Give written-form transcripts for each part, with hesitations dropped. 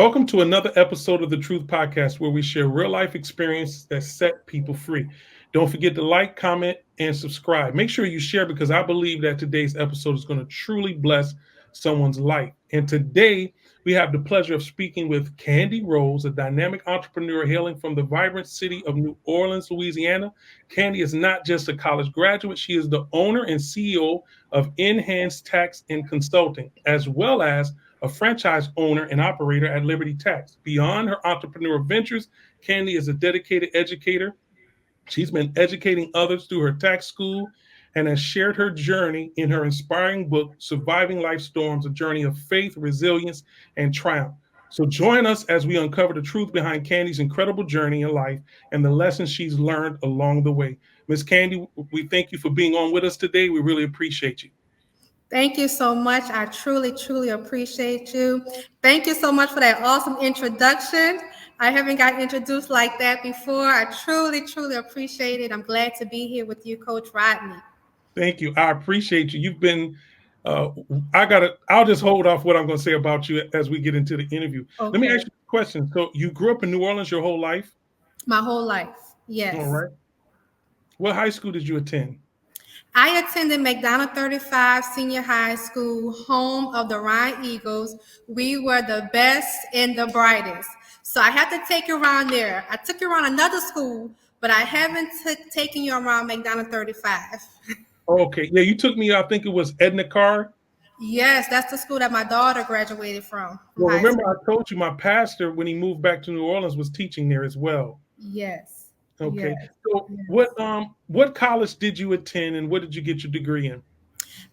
Welcome to another episode of the Truth Podcast where we share real life experiences that set people free. Don't forget to like, comment, and subscribe. Make sure you share because I believe that today's episode is going to truly bless someone's life. And today we have the pleasure of speaking with Kandy Rose, a dynamic entrepreneur hailing from the vibrant city of New Orleans, Louisiana. Kandy is not just a college graduate, she is the owner and CEO of Enhanced Tax and Consulting, as well as a franchise owner and operator at Liberty Tax. Beyond her entrepreneurial ventures, Kandy is a dedicated educator. She's been educating others through her tax school and has shared her journey in her inspiring book, Surviving Life Storms, a journey of faith, resilience, and triumph. So join us as we uncover the truth behind Kandy's incredible journey in life and the lessons she's learned along the way. Miss Kandy, we thank you for being on with us today. We really appreciate you. Thank you so much. I truly appreciate you. Thank you so much for that awesome introduction. I haven't got introduced like that before. I truly appreciate it. I'm glad to be here with you, Coach Rodney. Thank you. I appreciate you. You've been, uh, I'll just hold off what I'm going to say about you as we get into the interview. Let me Okay. ask you a question. So you grew up in New Orleans your whole life? My whole life. All Yes. right. What high school did you attend? I attended McDonald 35 Senior High School, home of the Rhine Eagles. We were the best and the brightest. So I had to take you around there. I took you around another school, but I haven't taken you around McDonald 35. Okay. Yeah, you took me, I think it was Edna Carr. Yes, that's the school that my daughter graduated from Well, high remember school. I told you my pastor, when he moved back to New Orleans, was teaching there as well. Yes, Okay. yes, So yes. what college did you attend and what did you get your degree in?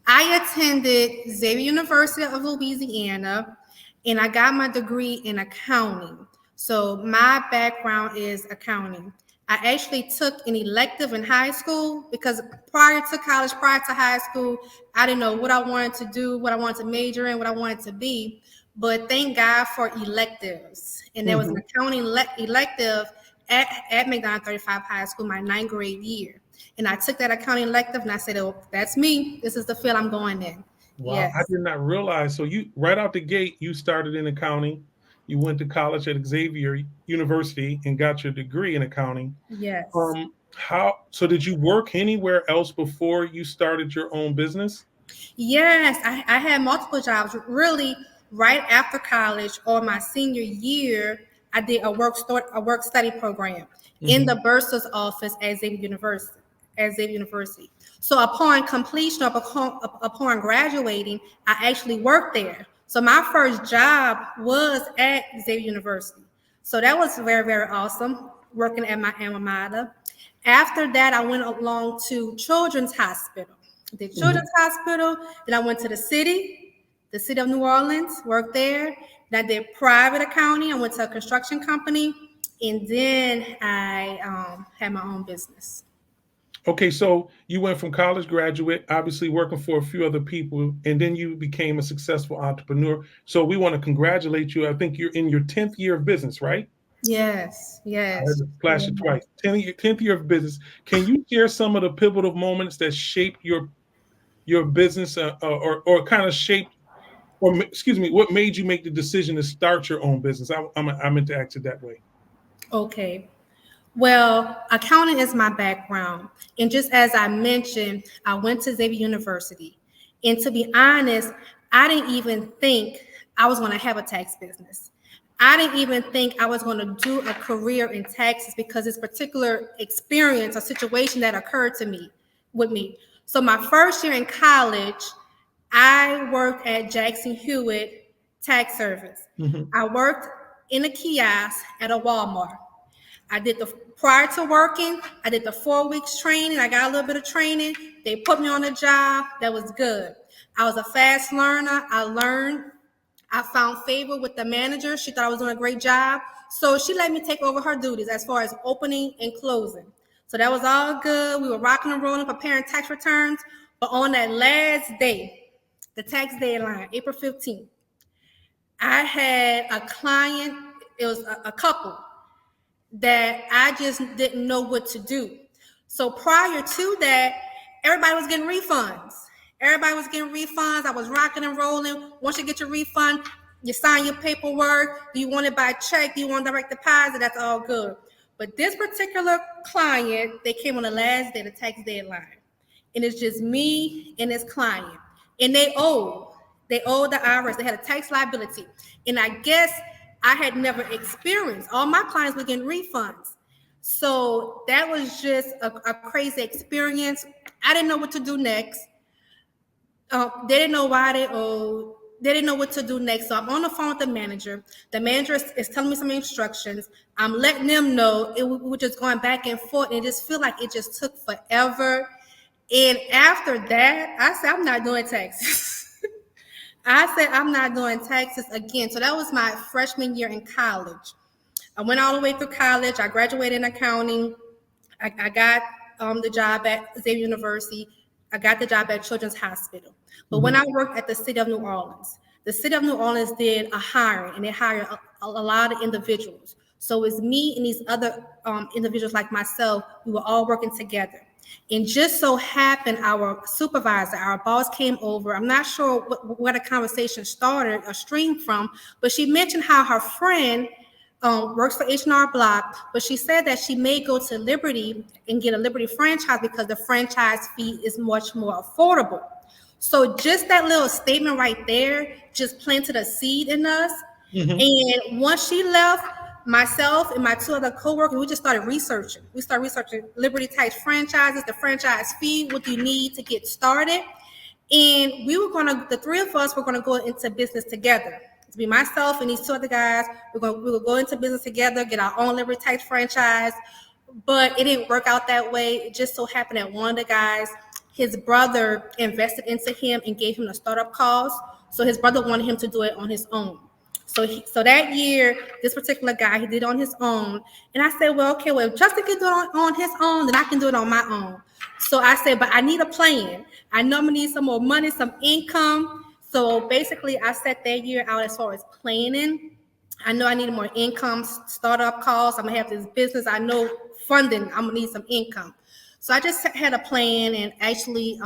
I attended Xavier University of Louisiana, and I got my degree in accounting. So my background is accounting. I actually took an elective in high school because prior to college, prior to high school, I didn't know what I wanted to do, what I wanted to major in, what I wanted to be. But thank God for electives. And there was an Mhm. accounting elective at McDonald 35 High School my ninth grade year. And I took that accounting elective and I said, oh, that's me. This is the field I'm going in. Wow, I Yes. did not realize. So you right out the gate, you started in accounting. You went to college at Xavier University and got your degree in accounting. Yes. How so did you work anywhere else before you started your own business? Yes. I had multiple jobs. Really, right after college or my senior year, I did a work study program in Mhm. the bursar's office at Xavier University. At Xavier University. So upon completion of upon graduating, I actually worked there. So my first job was at Xavier University. So that was very awesome working at my alma mater. After that, I went along to Children's Hospital. The Mhm. Children's Hospital. Then I went to the city of New Orleans, worked there. Then I did private accounting. I went to a construction company, and then I had my own business. Okay, so you went from college graduate, obviously working for a few other people, and then you became a successful entrepreneur. So we want to congratulate you. I think you're in your 10th year of business, right? Yes, I had yes. to flash it twice. 10th year of business. Can you share some of the pivotal moments that shaped your business, or kind of shaped, excuse me, what made you make the decision to start your own business? I meant to ask it that way. Okay. Well, accounting is my background. And just as I mentioned, I went to Xavier University. And to be honest, I didn't even think I was going to have a tax business. I didn't even think I was going to do a career in taxes because this particular experience or situation that occurred to me with me. So my first year in college, I worked at Jackson Hewitt Tax Service. Mhm. I worked in a kiosk at a Walmart. I did the prior to working, I did the 4 weeks training. I got a little bit of training. They put me on a job that was good. I was a fast learner. I learned. I found favor with the manager. She thought I was doing a great job. So she let me take over her duties as far as opening and closing. So that was all good. We were rocking and rolling, preparing tax returns. But on that last day, the tax deadline, April 15th, I had a client, it was a couple that I just didn't know what to do. So prior to that, everybody was getting refunds. Everybody was getting refunds. I was rocking and rolling. Once you get your refund, You sign your paperwork. Do you want it by check? Do you want direct deposit? That's all good. But this particular client, they came on the last day, the tax deadline. And it's just me and this client. And they owed the IRS. They had a tax liability. And I guess I had never experienced. All my clients were getting refunds. So that was just a crazy experience. I didn't know what to do next. They didn't know why they owed. They didn't know what to do next. So I'm on the phone with the manager. The manager is telling me some instructions. I'm letting them know. We were just going back and forth. And it just feel like it just took forever. And after that, I said, I'm not doing taxes. I said, I'm not doing taxes again. So that was my freshman year in college. I went all the way through college. I graduated in accounting. I got the job at Xavier University. I got the job at Children's Hospital. But when I worked at the city of New Orleans, the city of New Orleans did a hiring, and they hired a lot of individuals. So it's me and these other individuals like myself. We were all working together. And just so happened, our supervisor, our boss came over. I'm not sure where the conversation started or streamed from, but she mentioned how her friend works for H&R Block, but she said that she may go to Liberty and get a Liberty franchise because the franchise fee is much more affordable. So just that little statement right there just planted a seed in us. And once she left, myself and my two other coworkers, we just started researching. We started researching Liberty type franchises, the franchise fee, what do you need to get started. And the three of us were gonna go into business together. To be myself and these two other guys, we will go into business together, get our own Liberty type franchise. But it didn't work out that way. It just so happened that one of the guys, his brother invested into him and gave him the startup cost. So his brother wanted him to do it on his own. So that year, this particular guy, he did it on his own. And I said, well, okay, well, if Justin can do it on his own, then I can do it on my own. So I said, but I need a plan. I know I'm gonna need some more money, some income. So basically, I set that year out as far as planning. I know I needed more income, startup costs. I'm gonna have this business. I know funding, I'm gonna need some income. So I just had a plan, and actually,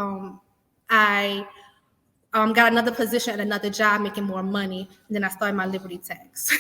I got another position at another job making more money. And then I started my Liberty Tax.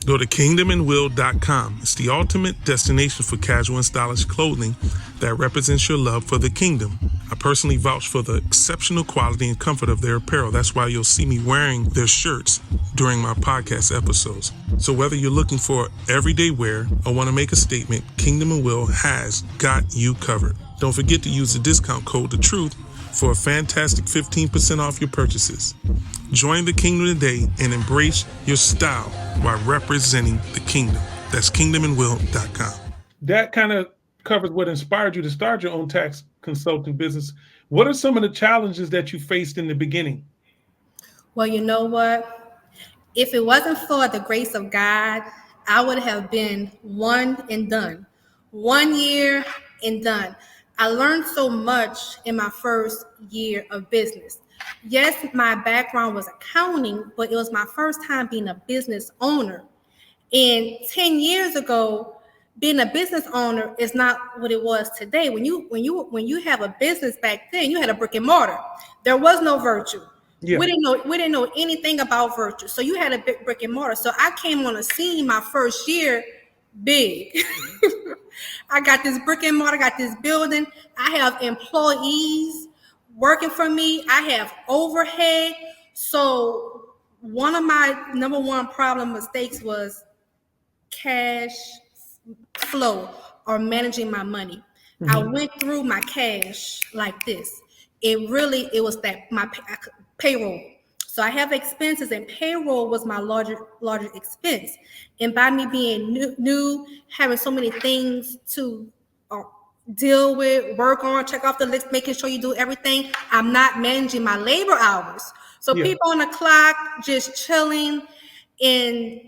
Go to kingdomandwill.com. It's the ultimate destination for casual and stylish clothing that represents your love for the kingdom. I personally vouch for the exceptional quality and comfort of their apparel. That's why you'll see me wearing their shirts during my podcast episodes. So whether you're looking for everyday wear or want to make a statement, Kingdom and Will has got you covered. Don't forget to use the discount code The Truth for a fantastic 15% off your purchases. Join the kingdom today and embrace your style while representing the kingdom. That's kingdomandwill.com. That kind of covers what inspired you to start your own tax consulting business. What are some of the challenges that you faced in the beginning? Well, you know what? If it wasn't for the grace of God, I would have been one and done. 1 year and done. I learned so much in my first year of business. Yes, my background was accounting, but it was my first time being a business owner. And 10 years ago, being a business owner is not what it was today. When you have a business back then, you had a brick and mortar. There was no virtual. Yeah. We didn't know anything about virtual. So you had a big brick and mortar. So I came on the scene my first year big. I got this brick and mortar, got this building. I have employees working for me. I have overhead. So one of my number one problem mistakes was cash flow or managing my money. I went through my cash like this. It was that my payroll. So I have expenses, and payroll was my larger expense. And by me being new, having so many things to deal with, work on, check off the list, making sure you do everything, I'm not managing my labor hours. So people on the clock just chilling, and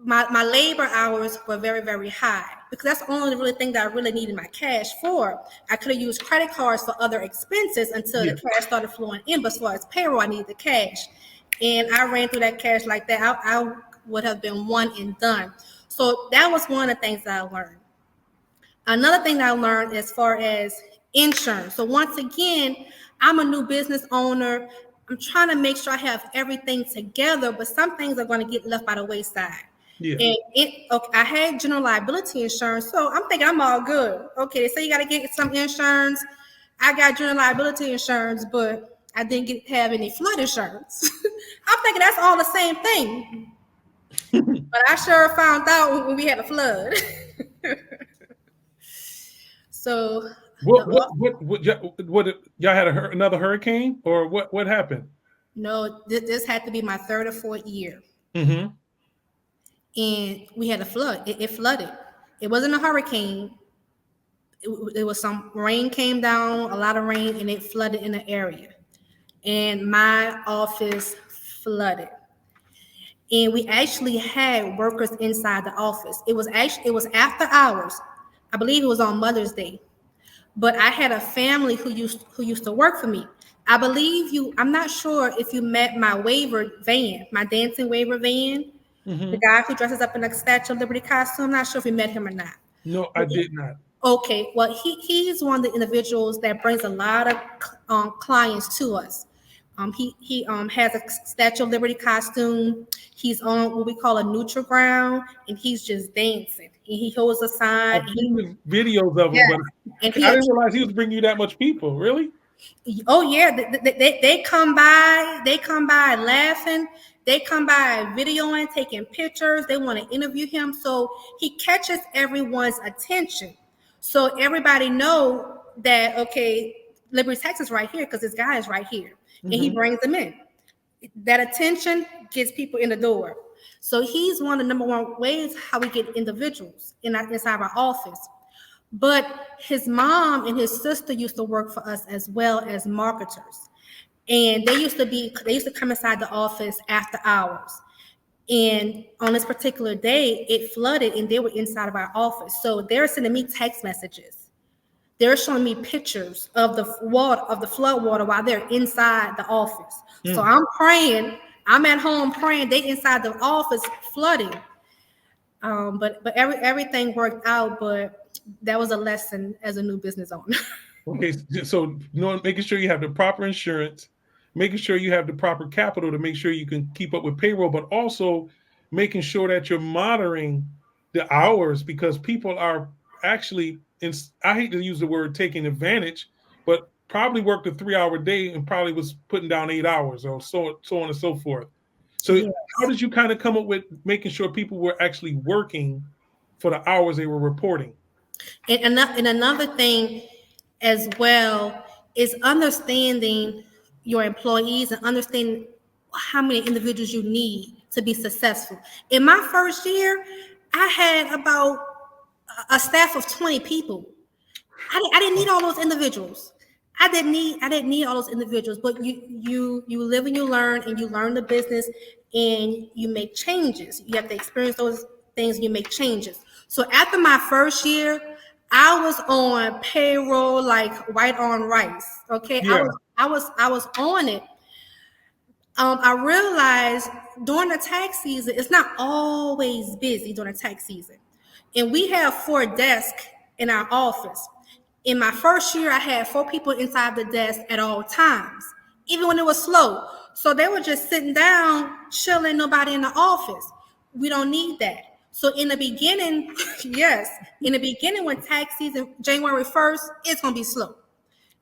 my labor hours were very, very high, because that's the only really thing that I really needed my cash for. I could have used credit cards for other expenses until the cash started flowing in. But as far as payroll, I needed the cash. And I ran through that cash like that. I would have been one and done. So that was one of the things that I learned. Another thing that I learned as far as insurance. So once again, I'm a new business owner. I'm trying to make sure I have everything together, but some things are going to get left by the wayside. Yeah. And okay, I had general liability insurance, so I'm thinking I'm all good. Okay, they say you got to get some insurance. I got general liability insurance, but I didn't have any flood insurance. I'm thinking that's all the same thing, but I sure found out when we had a flood. So the Y'all had another hurricane, or what happened? no, this had to be my third or fourth year, Mm-hmm. and we had a flood. It flooded. It wasn't a hurricane. It was some rain came down, a lot of rain, and it flooded in the area. And my office flooded. And we actually had workers inside the office. It was after hours. I believe it was on Mother's Day. But I had a family who used to work for me. I believe you. I'm not sure if you met my waiver van, my dancing waiver van, the Mm-hmm. guy who dresses up in a Statue of Liberty costume. I'm not sure if you met him or not. No, I did not. Okay, well, he's one of the individuals that brings a lot of clients to us. He has a Statue of Liberty costume. He's on what we call a neutral ground, and he's just dancing. And he holds a sign. I've seen the videos of him, Yeah, but and I didn't realize he was bringing you that much people. Really? oh yeah, they come by. They come by laughing. They come by videoing, taking pictures. They want to interview him, so he catches everyone's attention. So everybody know that okay, Liberty Texas right here because this guy is right here, and he Mm-hmm. brings them in. That attention gets people in the door. So he's one of the number one ways how we get individuals inside our office. But his mom and his sister used to work for us as well as marketers. And they used to come inside the office after hours. And on this particular day, it flooded and they were inside of our office. So they're sending me text messages. They're showing me pictures of the water, of the flood water while they're inside the office. So Mm. I'm praying, I'm at home praying, they inside the office flooding. But everything worked out, but that was a lesson as a new business owner. Okay, so making sure you have the proper insurance, making sure you have the proper capital to make sure you can keep up with payroll, but also making sure that you're monitoring the hours because people are actually, I hate to use the word taking advantage, but probably worked a 3 hour day and probably was putting down 8 hours or so on and so forth. So Yeah. how did you kind of come up with making sure people were actually working for the hours they were reporting? And another thing as well is understanding your employees and understanding how many individuals you need to be successful. In my first year, I had about a staff of 20 people. I didn't need all those individuals. I didn't need all those individuals, but you live and you learn and you learn the business and you make changes. You have to experience those things and you make changes. So after my first year, I was on payroll like white on rice. Okay. Yeah. I was on it. I realized during the tax season, it's not always busy during the tax season. And we have 4 desks in our office. In my first year, I had 4 people inside the desk at all times, even when it was slow. So they were just sitting down, chilling, nobody in the office. We don't need that. So in the beginning, yes, in the beginning, when tax season, January 1st, it's going to be slow.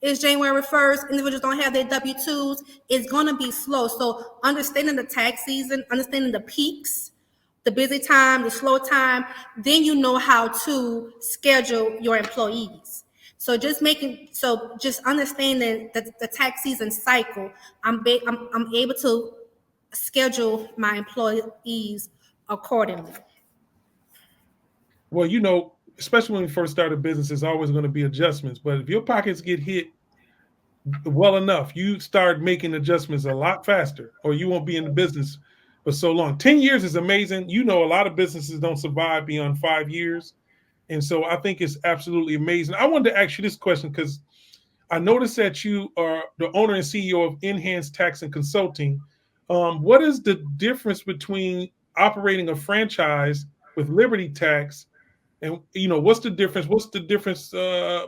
It's January 1st. Individuals don't have their W-2s. It's going to be slow. So understanding the tax season, understanding the peaks, the busy time, the slow time, then you know how to schedule your employees. So just understanding the tax season cycle, I'm able to schedule my employees accordingly. Well, especially when we first start a business, there's always going to be adjustments. But if your pockets get hit well enough, you start making adjustments a lot faster, or you won't be in the business for so long. 10 years is amazing. A lot of businesses don't survive beyond 5 years. And so I think it's absolutely amazing. I wanted to ask you this question because I noticed that you are the owner and CEO of Enhanced Tax and Consulting. What is the difference between operating a franchise with Liberty Tax and what's the difference? What's the difference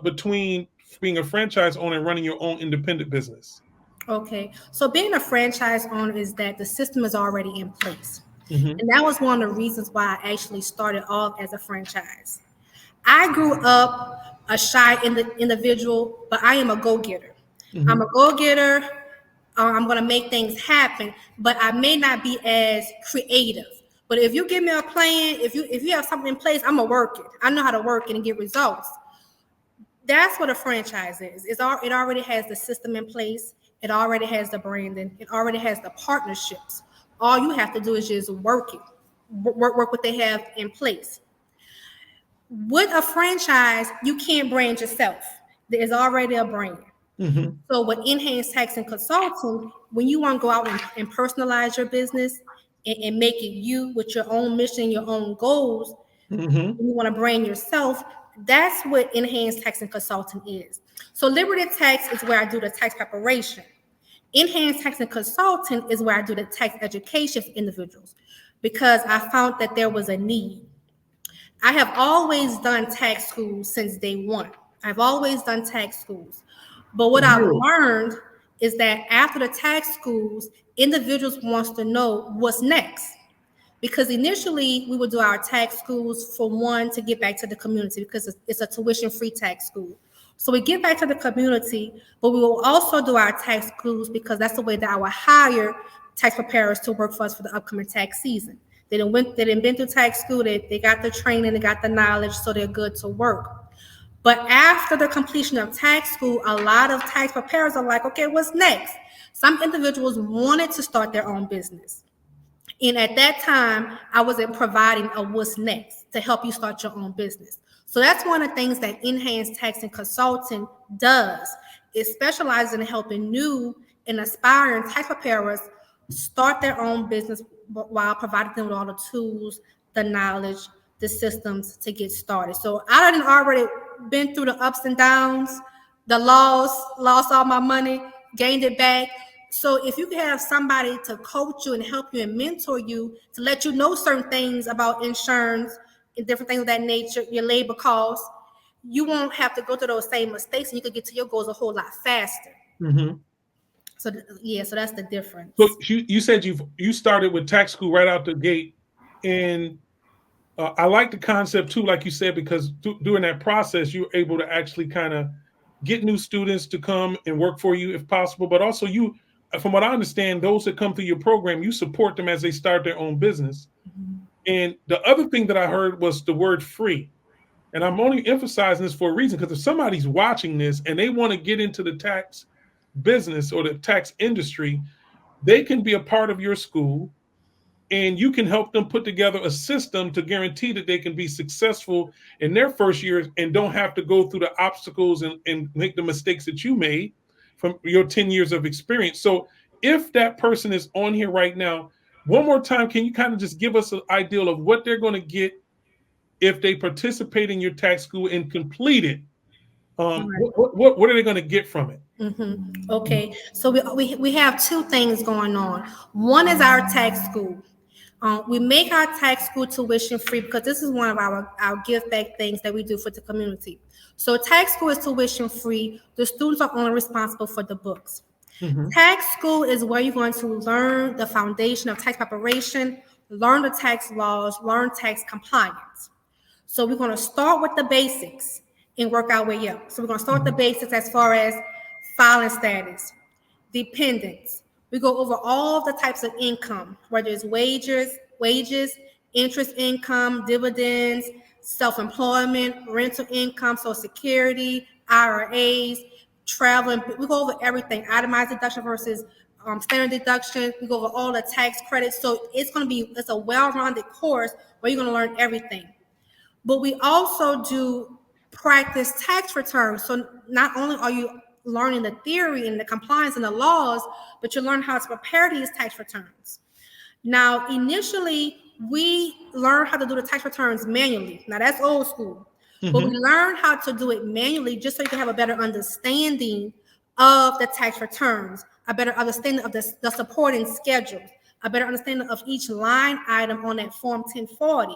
between being a franchise owner and running your own independent business? Okay. So being a franchise owner is that the system is already in place. Mm-hmm. And that was one of the reasons why I actually started off as a franchise. I grew up a shy individual, but I am a go-getter. I'm Mm-hmm. a go-getter. I'm going to make things happen, but I may not be as creative. But if you give me a plan, if you have something in place, I'm gonna work it. I know how to work it and get results. That's what a franchise is. It already has the system in place. It already has the branding. It already has the partnerships. All you have to do is just work it, work what they have in place. With a franchise, you can't brand yourself. There is already a brand. Mm-hmm. So with enhanced tax and consulting, when you want to go out and personalize your business and make it you with your own mission, your own goals, Mm-hmm. when you want to brand yourself, that's what enhanced tax and consulting is. So Liberty Tax is where I do the tax preparation. Enhanced tax and consulting is where I do the tax education for individuals because I found that there was a need. I have always done tax schools since day one. I've always done tax schools. But what I've Really? learned is that after the tax schools, individuals wants to know what's next. Because initially we would do our tax schools for one to get back to the community because it's a tuition-free tax school. So we get back to the community, but we will also do our tax schools because that's the way that I will hire tax preparers to work for us for the upcoming tax season. They didn't been through tax school, they got the training, they got the knowledge, so they're good to work. But after the completion of tax school, a lot of tax preparers are like, okay, what's next? Some individuals wanted to start their own business. And at that time, I wasn't providing a what's next to help you start your own business. So that's one of the things that Enhanced Tax and Consulting does. It specializes in helping new and aspiring tax preparers start their own business while providing them with all the tools, the knowledge, the systems to get started. So I done already been through the ups and downs, the lost all my money, gained it back. So if you can have somebody to coach you and help you and mentor you to let you know certain things about insurance and different things of that nature, your labor costs, you won't have to go through those same mistakes and you can get to your goals a whole lot faster. Mm-hmm. So yeah, so that's the So difference. you said you started with tax school right out the gate, and I like the concept too, like you said, because during that process you're able to actually kind of get new students to come and work for you if possible. But also you, from what I understand, those that come through your program, you support them as they start their own business. And the other thing that I heard was the word free. And I'm only emphasizing this for a reason because if somebody's watching this and they want to get into the tax business or the tax industry, they can be a part of your school and you can help them put together a system to guarantee that they can be successful in their first years and don't have to go through the obstacles and make the mistakes that you made from your 10 years of experience. So if that person is on here right now, one more time, can you kind of just give us an idea of what they're going to get if they participate in your tax school and complete it? What are they going to get from it? Okay, so we have two things going on. One is our tax school. We make our tax school tuition free because this is one of our give back things that we do for the community. So tax school is tuition free. The students are only responsible for the books. Mm-hmm. Tax school is where you're going to learn the foundation of tax preparation, learn the tax laws, learn tax compliance. So we're going to start with the basics and work our way up. So we're going to start with the basics as far as filing status, dependents. We go over all the types of income, whether it's wages, interest income, dividends, self-employment, rental income, Social Security, IRAs, traveling. We go over everything, itemized deduction versus standard deduction. We go over all the tax credits. So it's a well-rounded course where you're going to learn everything. But we also do practice tax returns. So not only are you learning the theory and the compliance and the laws, but you learn how to prepare these tax returns. Now, initially, we learn how to do the tax returns manually. Now, that's old school. But we Mm-hmm. learn how to do it manually just so you can have a better understanding of the tax returns, a better understanding of the supporting schedules, a better understanding of each line item on that Form 1040.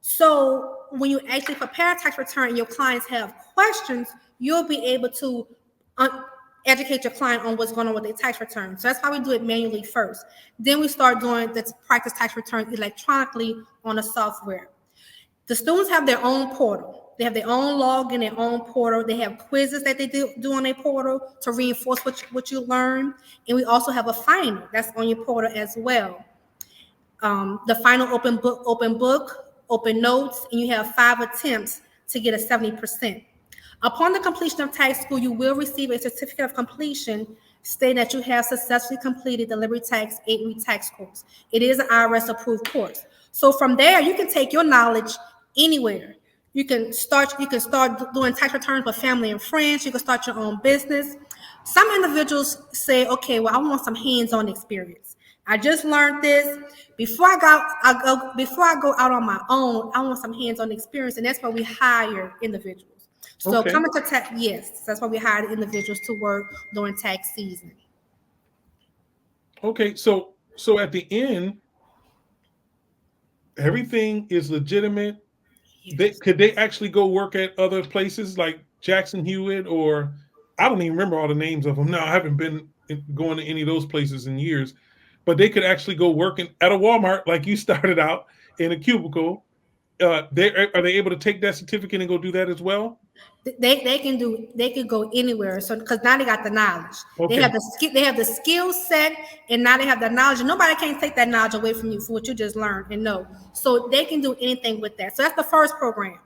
So when you actually prepare a tax return and your clients have questions, you'll be able to educate your client on what's going on with their tax return. So that's how we do it manually first. Then we start doing the practice tax returns electronically on the software. The students have their own portal. They have their own login, their own portal. They have quizzes that they do on their portal to reinforce what you learn. And we also have a final that's on your portal as well. The final open book, open notes, and you have 5 attempts to get a 70%. Upon the completion of tax school, you will receive a certificate of completion stating that you have successfully completed the Liberty Tax 8-week tax course. It is an IRS approved course. So from there, you can take your knowledge anywhere. You can start doing tax returns with family and friends. You can start your own business. Some individuals say, okay, well, I want some hands-on experience. I just learned this. Before I go out on my own, I want some hands-on experience, and that's why we hire individuals. So Okay. coming to tax, yes, that's why we hire individuals to work during tax season. Okay. So at the end, everything is legitimate. Yes. Could they actually go work at other places like Jackson Hewitt, or I don't even remember all the names of them now. I haven't been going to any of those places in years, but they could actually go working at a Walmart like you started out in a cubicle. Are they able to take that certificate and go do that as well? They can go anywhere. So because now they got the knowledge, Okay. they have the skill set, and now they have the knowledge. And nobody can take that knowledge away from you for what you just learned and know. So they can do anything with that. So that's the first program.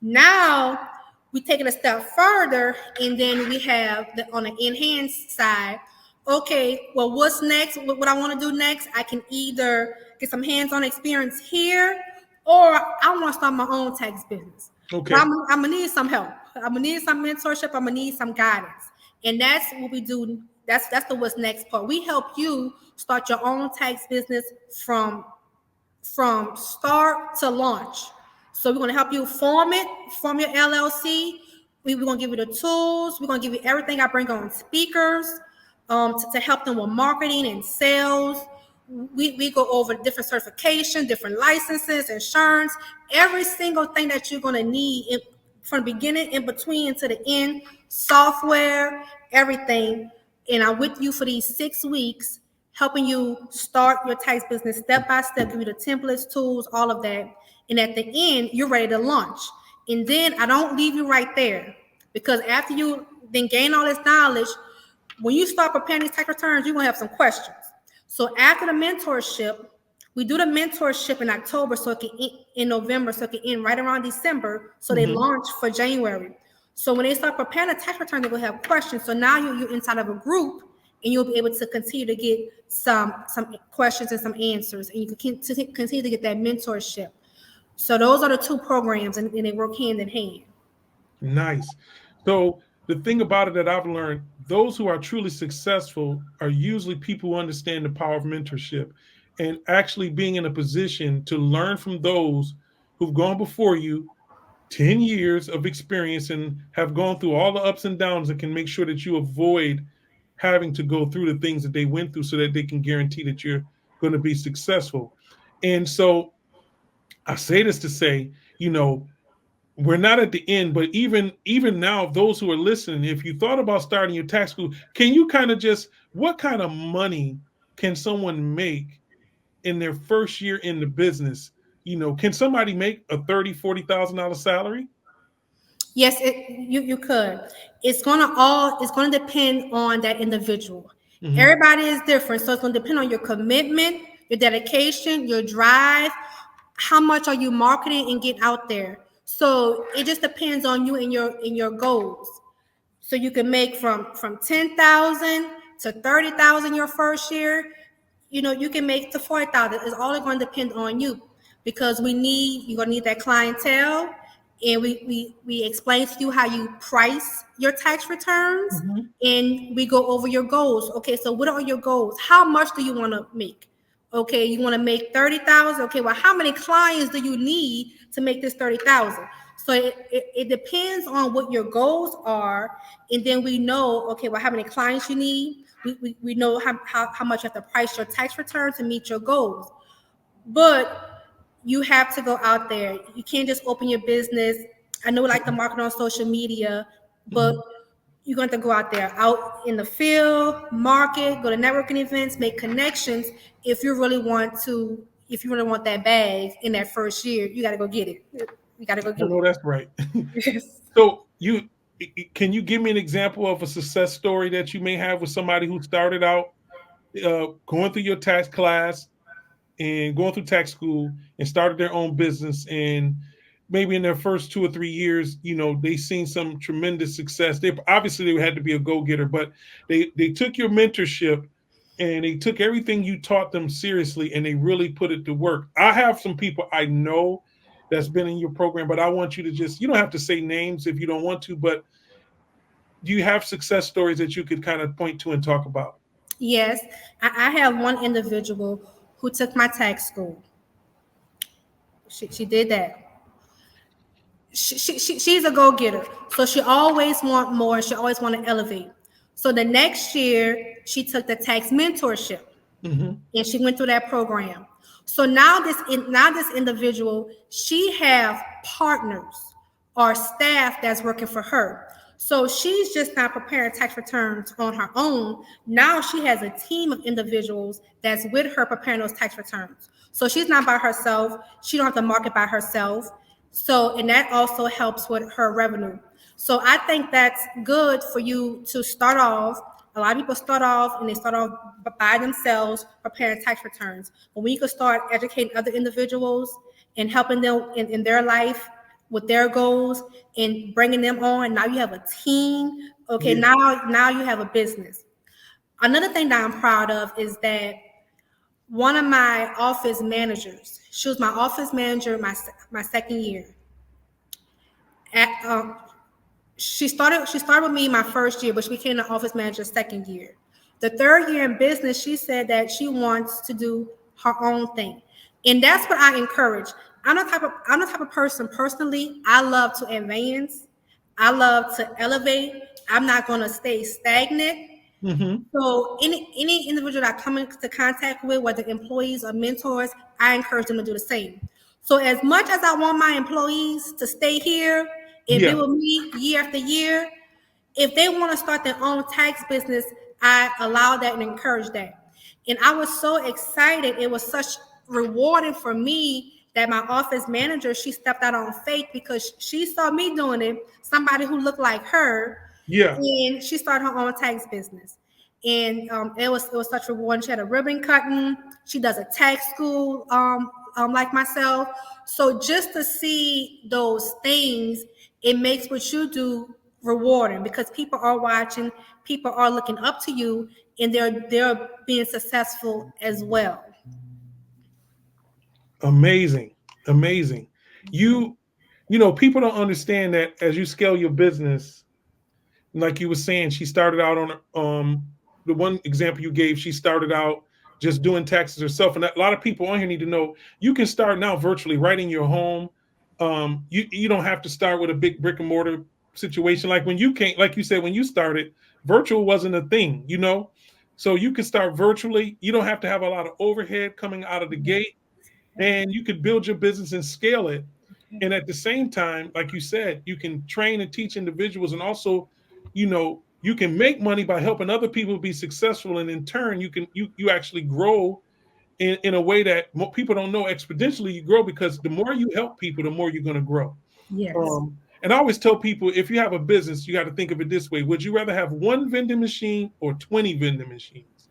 Now we take it a step further, and then we have on the enhanced side. Okay, well, what's next? What I want to do next? I can either get some hands-on experience here, or I want to start my own tax business. But Okay. I'm gonna need some help. I'm gonna need some mentorship. I'm gonna need some guidance, and that's what we do. That's the what's next part. We help you start your own tax business from start to launch. So we're going to help you form your LLC. We're going to give you the tools. We're going to give you everything. I bring on speakers to help them with marketing and sales. We go over different certifications, different licenses, insurance, every single thing that you're going to need from the beginning, in between, to the end, software, everything. And I'm with you for these 6 weeks, helping you start your tax business step by step, give you the templates, tools, all of that. And at the end, you're ready to launch. And then I don't leave you right there, because after you then gain all this knowledge, when you start preparing these tax returns, you're going to have some questions. So after the mentorship, we do the mentorship in October, so it can end in November, so it can end right around December, so they Mm-hmm. launch for January. So when they start preparing a tax return, they will have questions. So now you're inside of a group, and you'll be able to continue to get some questions and some answers, and you can continue to get that mentorship. So those are the two programs, and they work hand in hand. Nice. So the thing about it that I've learned, those who are truly successful are usually people who understand the power of mentorship and actually being in a position to learn from those who've gone before you, 10 years of experience and have gone through all the ups and downs, and can make sure that you avoid having to go through the things that they went through so that they can guarantee that you're going to be successful. And so I say this to say, we're not at the end, but even now, those who are listening, if you thought about starting your tax school, can you kind of just, what kind of money can someone make in their first year in the business? Can somebody make a $30,000-$40,000 salary? Yes, you could. It's gonna depend on that individual. Hmm. Everybody is different, so it's gonna depend on your commitment, your dedication, your drive. How much are you marketing and getting out there? So it just depends on you and your goals. So you can make from 10,000 to 30,000 your first year. You can make to 40,000. It's all going to depend on you, because you're gonna need that clientele, and we explain to you how you price your tax returns, Hmm. and we go over your goals. Okay, so what are your goals? How much do you want to make? Okay, you want to make 30,000. Okay, well, how many clients do you need to make this 30,000? So it depends on what your goals are, and then we know, okay, well, how many clients you need. We know how much you have to price your tax return to meet your goals. But you have to go out there. You can't just open your business. I know, like, the market on social media, but Hmm. you're going to go out there, out in the field, market, go to networking events, make connections. If you really want that bag in that first year, you got to go get it. You got to go I get know that's right. it. So can you give me an example of a success story that you may have with somebody who started out going through your tax class and going through tax school and started their own business, and maybe in their first 2 or 3 years, they seen some tremendous success. They obviously they had to be a go-getter, but they took your mentorship and they took everything you taught them seriously and they really put it to work. I have some people I know that's been in your program, but I want you to just, you don't have to say names if you don't want to, but do you have success stories that you could kind of point to and talk about? Yes, I have one individual who took my tax school. She did that. She's a go-getter, so she always want more. She always want to elevate. So the next year, she took the tax mentorship, Hmm. and she went through that program. So now this individual, she have partners or staff that's working for her. So she's just not preparing tax returns on her own. Now she has a team of individuals that's with her preparing those tax returns. So she's not by herself. She don't have to market by herself. So, and that also helps with her revenue. So I think that's good for you to start off. A lot of people start off and they start off by themselves preparing tax returns. But when you can start educating other individuals and helping them in their life with their goals and bringing them on, now you have a team. Okay, Yeah. now you have a business. Another thing that I'm proud of is that one of my office managers, she was my office manager my second year. At, she started with me my first year, but she became the office manager second year. The third year in business, she said that she wants to do her own thing, and that's what I encourage. I'm the type of person personally. I love to advance. I love to elevate. I'm not going to stay stagnant. Hmm. So any individual that I come into contact with, whether employees or mentors, I encourage them to do the same. So as much as I want my employees to stay here and be Yeah. with me year after year, if they want to start their own tax business, I allow that and encourage that. And I was so excited. It was such rewarding for me that my office manager, she stepped out on faith because she saw me doing it, somebody who looked like her, Yeah. and she started her own tax business. And it was such rewarding. She had a ribbon cutting. She does a tax school like myself. So just to see those things, it makes what you do rewarding because people are watching, people are looking up to you, and they're being successful as well. Amazing. Amazing. You people don't understand that as you scale your business, like you were saying, she started out on the one example you gave, she started out just doing taxes herself. And a lot of people on here need to know you can start now virtually right in your home. You don't have to start with a big brick and mortar situation. Like when you came, like you said, when you started, virtual wasn't a thing. So you can start virtually. You don't have to have a lot of overhead coming out of the gate, and you could build your business and scale it. And at the same time, like you said, you can train and teach individuals, and also, you can make money by helping other people be successful, and in turn, you actually grow in a way that people don't know. Exponentially, you grow because the more you help people, the more you're going to grow. Yes. And I always tell people, if you have a business, you got to think of it this way: would you rather have one vending machine or 20 vending machines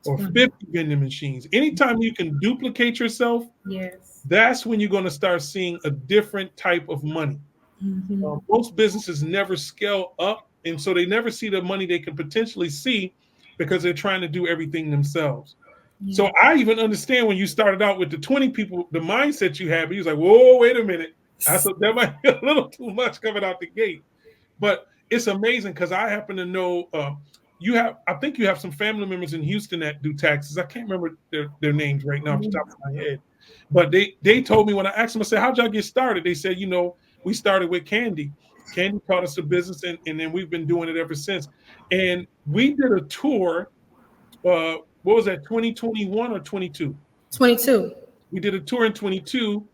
or 50 vending machines? Anytime you can duplicate yourself, Yes. that's when you're going to start seeing a different type of money. Most businesses never scale up, and so they never see the money they can potentially see because they're trying to do everything themselves. Yeah. So I even understand when you started out with the 20 people, the mindset you had, but you was like, whoa, wait a minute. I thought that might be a little too much coming out the gate. But it's amazing because I happen to know I think you have some family members in Houston that do taxes. I can't remember their names right now off the top of my head. But they told me when I asked them, I said, how'd y'all get started? They said, we started with Kandy. Kandy taught us the business, and then we've been doing it ever since. And we did a tour, what was that, 2021 or 22? 22. We did a tour in 22.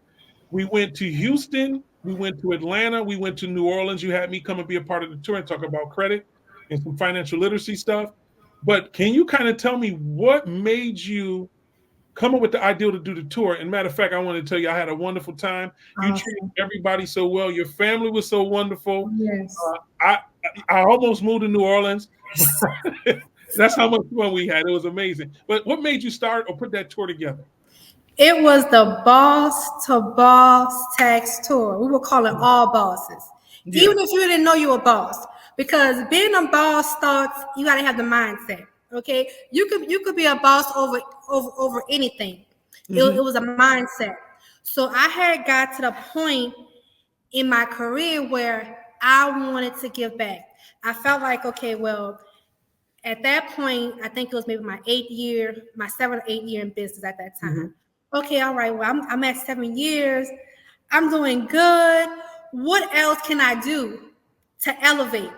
We went to Houston, we went to Atlanta, we went to New Orleans. You had me come and be a part of the tour and talk about credit. and some financial literacy stuff. But can you kind of tell me what made you come up with the idea to do the tour? And matter of fact, I want to tell you, I had a wonderful time. You treated Awesome. everybody so well. Your family was so wonderful. Yes. I almost moved to New Orleans, but that's how much fun we had. It was amazing. But what made you start or put that tour together? It was the boss to boss tax tour. We would call it all bosses. Yeah. Even if you didn't know you were a boss. Because being a boss starts, you gotta have the mindset. Okay. You could be a boss over anything. It Hmm. was a mindset. So I had got to the point in my career where I wanted to give back. I felt like, okay, well, at that point, I think it was maybe my 8th year, my 7 or 8 year in business at that time. Hmm. Okay, all right, well, I'm at 7 years. I'm doing good. What else can I do to elevate?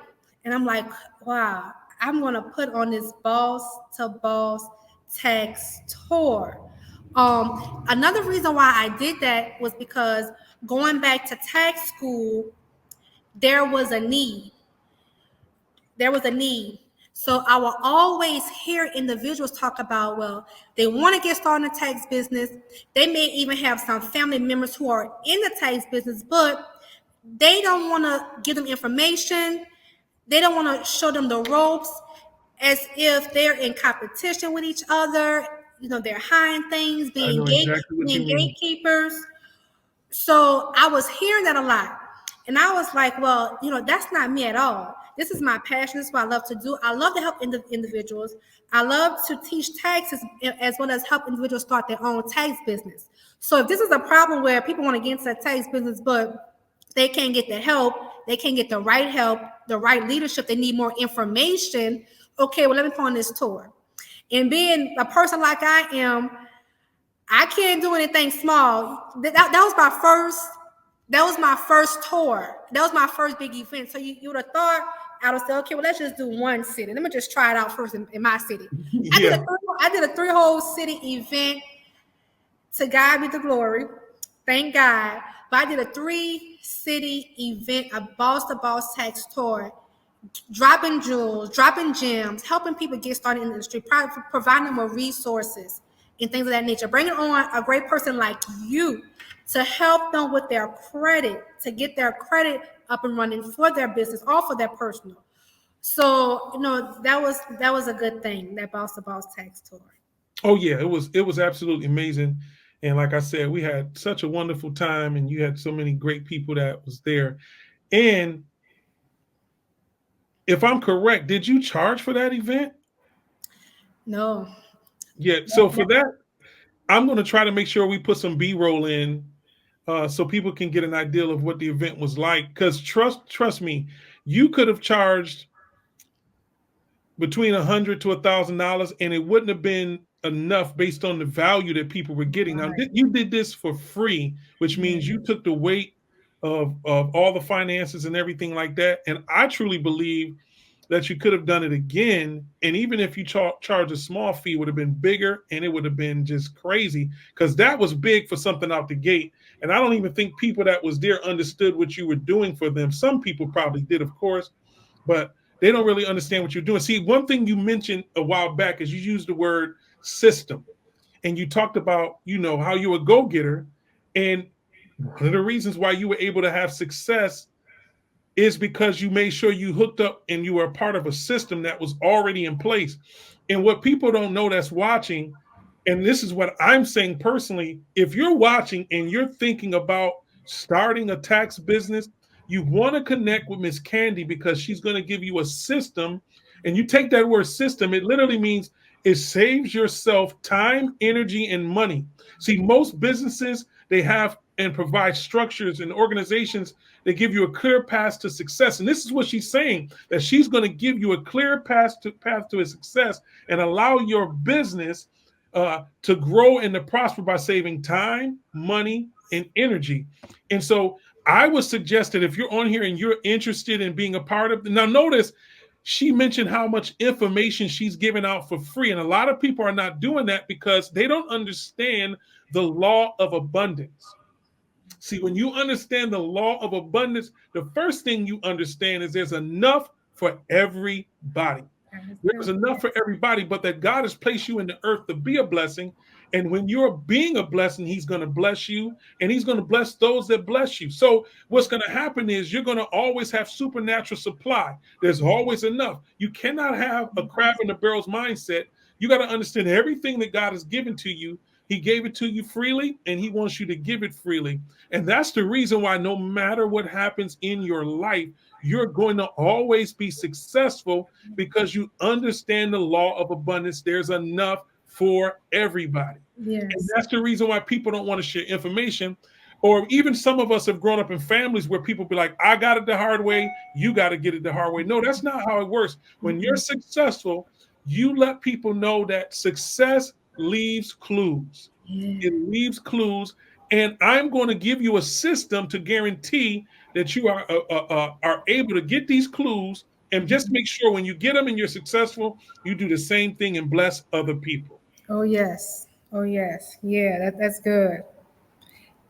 And I'm like, wow, I'm going to put on this boss to boss tax tour. Another reason why I did that was because going back to tax school, there was a need there was a need. So I will always hear individuals talk about, well, they want to get started in the tax business. They may even have some family members who are in the tax business, but they don't want to give them information. They don't want to show them the ropes as if they're in competition with each other. They're hiding things, I know exactly what you being mean. gatekeepers. So I was hearing that a lot. And I was like, well, that's not me at all. This is my passion. This is what I love to do. I love to help individuals. I love to teach taxes as well as help individuals start their own tax business. So if this is a problem where people want to get into the tax business, but they can't get the help, the right leadership, they need more information. Okay, well, let me put on this tour. And being a person like I am, I can't do anything small. That was my first. That was my first tour. That was my first big event. So you would have thought I would say, okay, well, let's just do one city. Let me just try it out first in my city. Yeah. I did a three whole city event. To God be the glory. Thank God. But I did a 3 city event, a boss to boss tax tour, dropping jewels, dropping gems, helping people get started in the industry, providing them with resources and things of that nature. Bringing on a great person like you to help them with their credit, to get their credit up and running for their business or for their personal. So, that was a good thing, that boss to boss tax tour. Oh yeah, it was absolutely amazing. And like I said, we had such a wonderful time and you had so many great people that was there. And if I'm correct, did you charge for that event? No. Yeah. So for that, I'm going to try to make sure we put some B-roll in so people can get an idea of what the event was like. Because trust me, you could have charged between $100 to $1,000, and it wouldn't have been enough based on the value that people were getting. Now, Right. you did this for free, which means you took the weight of all the finances and everything like that. And I truly believe that you could have done it again. And even if you charge a small fee, it would have been bigger and it would have been just crazy because that was big for something out the gate. And I don't even think people that was there understood what you were doing for them. Some people probably did, of course, but they don't really understand what you're doing. See, one thing you mentioned a while back is you used the word system, and you talked about, how you a go-getter. And one of the reasons why you were able to have success is because you made sure you hooked up and you were a part of a system that was already in place. And what people don't know that's watching, and this is what I'm saying personally, if you're watching and you're thinking about starting a tax business, you want to connect with Miss Kandy because she's going to give you a system. And you take that word system, it literally means it saves yourself time, energy, and money. See, most businesses, they have and provide structures and organizations that give you a clear path to success. And this is what she's saying, that she's going to give you a clear path to a success and allow your business to grow and to prosper by saving time, money, and energy. And so I would suggest that if you're on here and you're interested in being a part of, now notice she mentioned how much information she's giving out for free. And a lot of people are not doing that because they don't understand the law of abundance. See, when you understand the law of abundance, the first thing you understand is there's enough for everybody. There's enough for everybody, but that God has placed you in the earth to be a blessing. And when you're being a blessing, he's going to bless you and he's going to bless those that bless you. So what's going to happen is you're going to always have supernatural supply. There's always enough. You cannot have a crab in the barrel's mindset. You got to understand everything that God has given to you. He gave it to you freely and he wants you to give it freely. And that's the reason why no matter what happens in your life, you're going to always be successful because you understand the law of abundance. There's enough for everybody. Yes. And that's the reason why people don't want to share information. Or even some of us have grown up in families where people be like, I got it the hard way, you got to get it the hard way. No, that's not how it works. When you're successful, you let people know that success leaves clues. It leaves clues. And I'm going to give you a system to guarantee that you are able to get these clues and just make sure when you get them and you're successful, you do the same thing and bless other people. Oh, yes. Oh, yes. Yeah, that's good.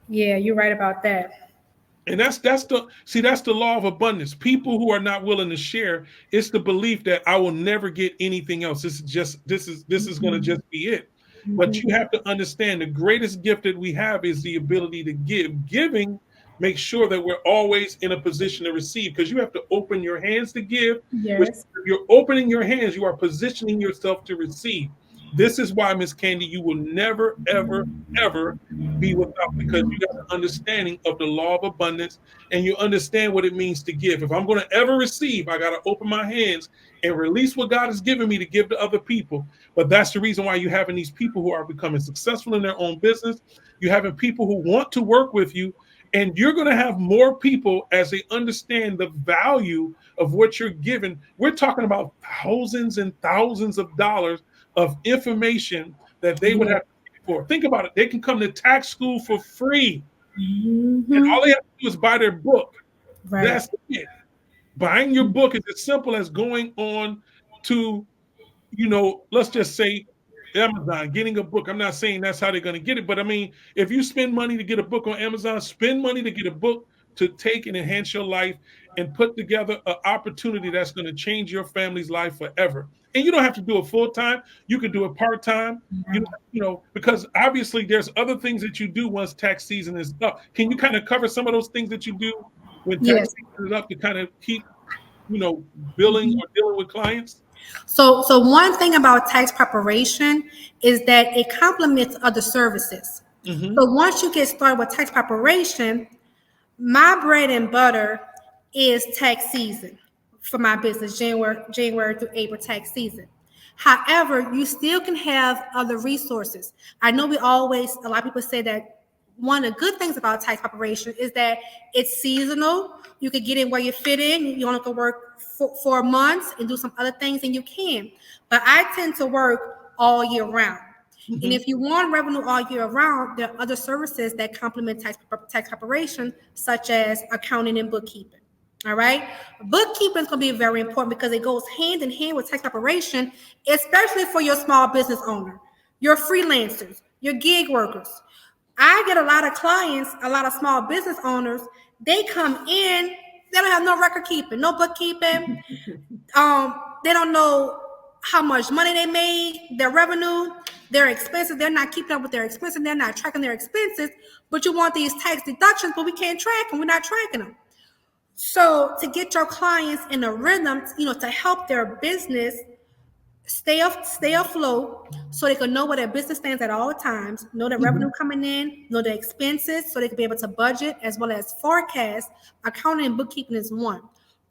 Yeah, you're right about that. And that's the law of abundance. People who are not willing to share, it's the belief that I will never get anything else. This is going to just be it. But you have to understand the greatest gift that we have is the ability to give. Giving makes sure that we're always in a position to receive because you have to open your hands to give. Which, Yes. if you're opening your hands, you are positioning yourself to receive. This is why, Miss Candy, you will never, ever, ever be without because you got an understanding of the law of abundance and you understand what it means to give. If I'm going to ever receive, I got to open my hands and release what God has given me to give to other people. But that's the reason why you're having these people who are becoming successful in their own business. You're having people who want to work with you. And you're going to have more people as they understand the value of what you're giving. We're talking about thousands and thousands of dollars of information that they would have to pay for. Think about it. They can come to tax school for free. And all they have to do is buy their book. Right. That's it. Buying your book is as simple as going on to, let's just say Amazon, getting a book. I'm not saying that's how they're going to get it, but I mean, if you spend money to get a book on Amazon, spend money to get a book to take and enhance your life and put together an opportunity that's going to change your family's life forever. And you don't have to do it full time. You can do it part time. Because obviously there's other things that you do once tax season is up. Can you kind of cover some of those things that you do when tax season is up to kind of keep, billing or dealing with clients? So one thing about tax preparation is that it complements other services. Mm-hmm. So once you get started with tax preparation, my bread and butter is tax season for my business, January through April tax season. However, you still can have other resources. I know a lot of people say that one of the good things about tax preparation is that it's seasonal. You could get in where you fit in. You only can work 4 months and do some other things, and you can. But I tend to work all year round. Mm-hmm. And if you want revenue all year round, there are other services that complement tax preparation, such as accounting and bookkeeping. All right. Bookkeeping is going to be very important because it goes hand in hand with tax preparation, especially for your small business owner, your freelancers, your gig workers. I get a lot of clients, a lot of small business owners. They come in, they don't have no record keeping, no bookkeeping. They don't know how much money they made, their revenue, their expenses. They're not keeping up with their expenses. They're not tracking their expenses. But you want these tax deductions, but we can't track them. We're not tracking them. So to get your clients in a rhythm, to help their business stay afloat, so they can know where their business stands at all times, know the revenue coming in, know the expenses, so they can be able to budget as well as forecast. Accounting and bookkeeping is one.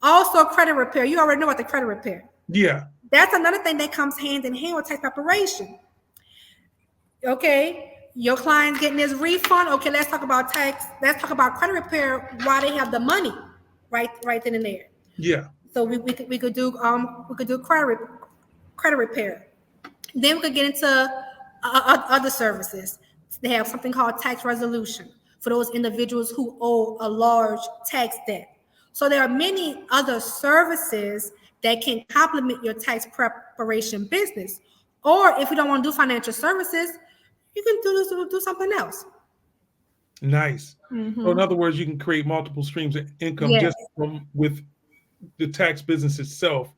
Also, credit repair. You already know about the credit repair. Yeah. That's another thing that comes hand in hand with tax preparation. Okay, your client's getting his refund. Okay, let's talk about tax. Let's talk about credit repair while they have the money right then and there. Yeah. So we could do credit repair. Then we could get into other services. They have something called tax resolution for those individuals who owe a large tax debt. So there are many other services that can complement your tax preparation business. Or if you don't want to do financial services, you can do something else. Nice. Mm-hmm. So in other words, you can create multiple streams of income just with the tax business itself,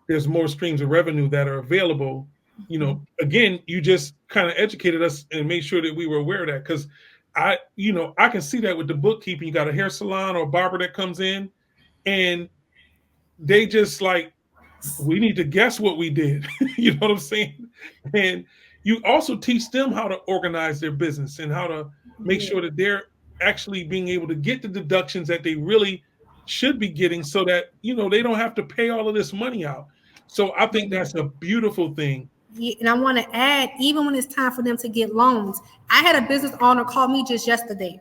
there's more streams of revenue that are available. Again, you just kind of educated us and made sure that we were aware of that, because I can see that with the bookkeeping. You got a hair salon or barber that comes in, and they just like, we need to guess what we did. You know what I'm saying? And you also teach them how to organize their business and how to make Yeah. sure that they're actually being able to get the deductions that they really should be getting, so that they don't have to pay all of this money out. So I think that's a beautiful thing. Yeah, and I want to add, even when it's time for them to get loans, I had a business owner call me just yesterday.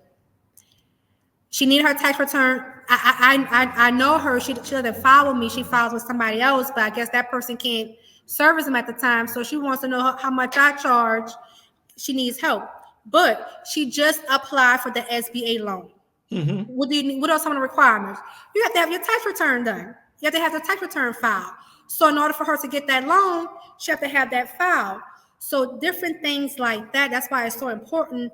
She needed her tax return. I know her. She doesn't file with me. She files with somebody else, but I guess that person can't service them at the time. So she wants to know how much I charge. She needs help, but she just applied for the SBA loan. Mm-hmm. What are some of the requirements? You have to have your tax return done. You have to have the tax return filed. So in order for her to get that loan, she have to have that filed. So different things like that. That's why it's so important.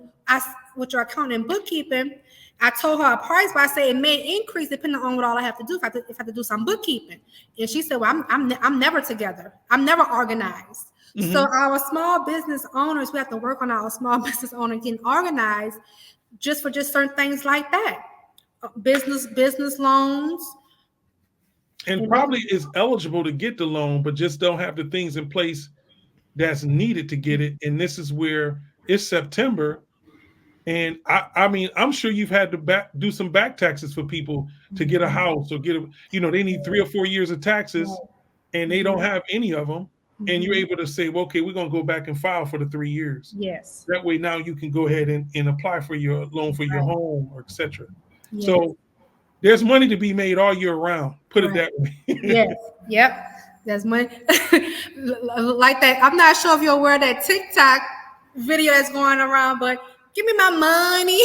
With your accounting and bookkeeping, I told her a price, but I say it may increase depending on what all I have to do. If I have to do some bookkeeping, and she said, "Well, I'm never together. I'm never organized." Mm-hmm. So our small business owners, we have to work on our small business owner getting organized, just for certain things like that, business loans, And probably is eligible to get the loan, but just don't have the things in place that's needed to get it. And this is where it's September. And I mean, I'm sure you've had to do some back taxes for people to get a house or they need 3 or 4 years of taxes, and they don't have any of them. And you're able to say, well, okay, we're going to go back and file for the 3 years. Yes. That way now you can go ahead and apply for your loan for your home, or etc. Yes. So there's money to be made all year round. Put it that way. Yes. Yep. There's money like that. I'm not sure if you're aware of that TikTok video that's going around, but give me my money.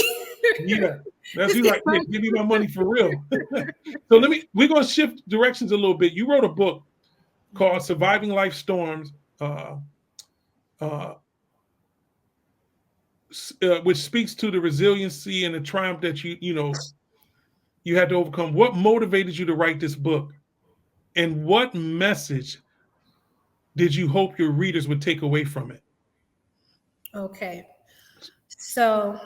Yeah. That's you like, yeah, give me my money for real. So we're going to shift directions a little bit. You wrote a book called Surviving Life Storms, which speaks to the resiliency and the triumph that you had to overcome. What motivated you to write this book? And what message did you hope your readers would take away from it? Okay. So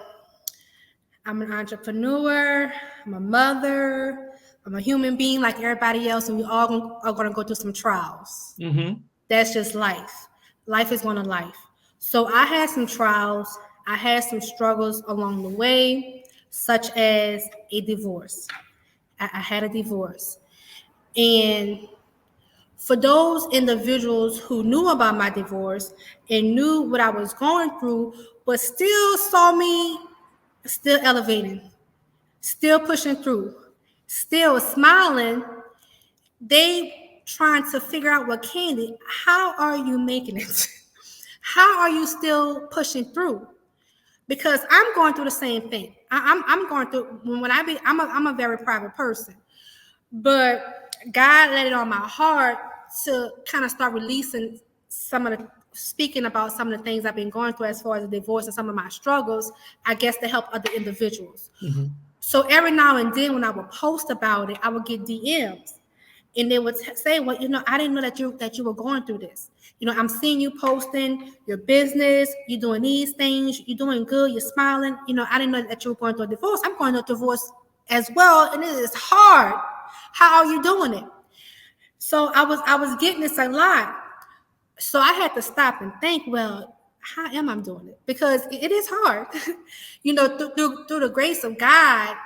I'm an entrepreneur, I'm a mother, I'm a human being like everybody else, and we all are going to go through some trials. Mm-hmm. That's just life. Life is one of life. So I had some trials. I had some struggles along the way, such as a divorce. I had a divorce. And for those individuals who knew about my divorce and knew what I was going through, but still saw me still elevating, still pushing through, still smiling, they trying to figure out, what, Kandy, how are you making it? How are you still pushing through? Because I'm going through the same thing. I'm going through, I'm a very private person, but God laid it on my heart to kind of start releasing speaking about some of the things I've been going through as far as the divorce and some of my struggles, I guess, to help other individuals. Mm-hmm. So every now and then when I would post about it, I would get DMs, and they would say, well, I didn't know that you were going through this. I'm seeing you posting your business, you're doing these things, you're doing good, you're smiling. I didn't know that you were going through a divorce. I'm going through a divorce as well, and it is hard. How are you doing it? So I was getting this a lot. So I had to stop and think, well, how am I doing it? Because it is hard. Through the grace of God,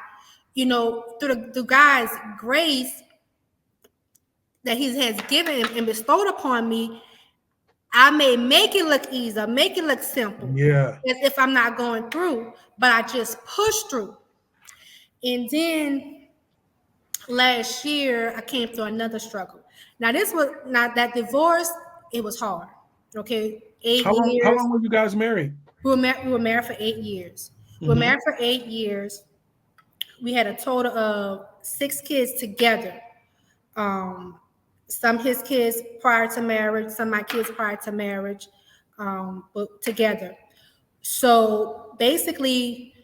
through God's grace that He has given and bestowed upon me, I may make it look easy, make it look simple. Yeah. As if I'm not going through, but I just push through. And then last year, I came through another struggle. Now that divorce, it was hard. Okay, 8 years. How long were you guys married? We were married for 8 years. Mm-hmm. We were married for 8 years. We had a total of 6 kids together. Some his kids prior to marriage, some of my kids prior to marriage, but together. So basically,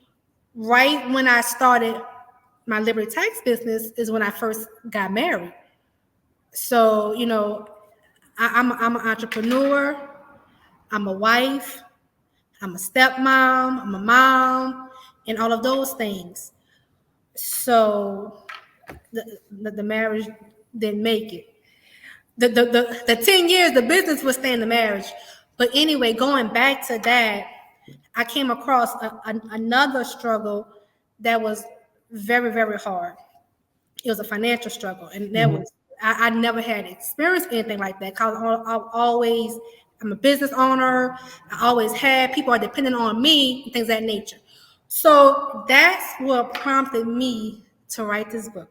right when I started my Liberty Tax business is when I first got married. So, I'm an entrepreneur, I'm a wife, I'm a stepmom, I'm a mom, and all of those things. So the marriage didn't make it. The 10 years, the business would stay in the marriage. But anyway, going back to that, I came across another struggle that was very, very hard. It was a financial struggle, and that Mm-hmm. was I never had experienced anything like that. Cause I'm a business owner. I always had people are depending on me and things of that nature. So that's what prompted me to write this book.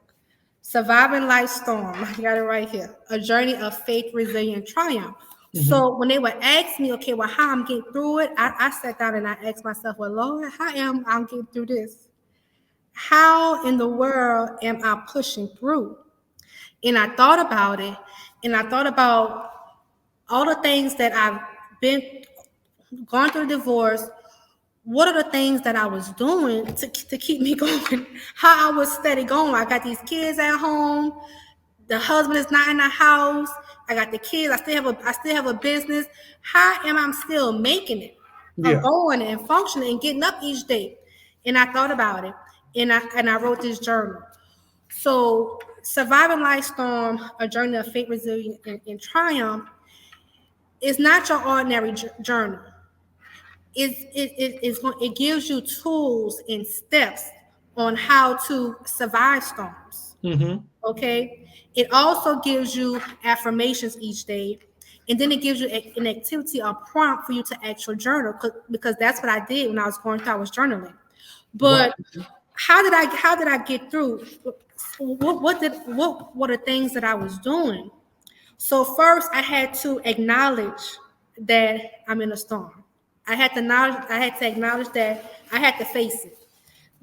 Surviving Life's Storm. I got it right here. A journey of faith, resilience, triumph. Mm-hmm. So when they would ask me, okay, well, how I'm getting through it, I sat down and I asked myself, well, Lord, how am I getting through this? How in the world am I pushing through? And I thought about it, and I thought about all the things that I've been gone through divorce. What are the things that I was doing to keep me going? How I was steady going. I got these kids at home. The husband is not in the house. I got the kids. I still have a business. How am I still making it, or Yeah. going and functioning and getting up each day? And I thought about it, and I wrote this journal. So, surviving life storm, a journey of faith, resilience, and triumph, is not your ordinary journal. It gives you tools and steps on how to survive storms. Mm-hmm. Okay. It also gives you affirmations each day. And then it gives you an activity, a prompt for you to actually journal, because that's what I did when I was going through. I was journaling. Wow. But how did I get through? What were the things that I was doing? So first, I had to acknowledge that I'm in a storm. I had to acknowledge that I had to face it.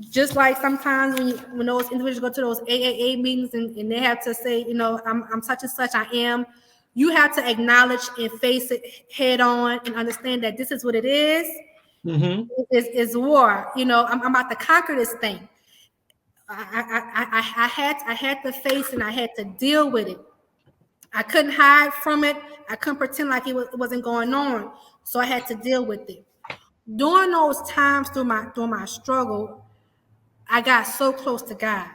Just like sometimes when those individuals go to those AAA meetings, and they have to say, I'm such and such, I am. You have to acknowledge and face it head on and understand that this is what it is. Mm-hmm. Is war. I'm about to conquer this thing. I had to face and I had to deal with it. I couldn't hide from it. I couldn't pretend like it wasn't going on. So I had to deal with it. During those times through my struggle, I got so close to God.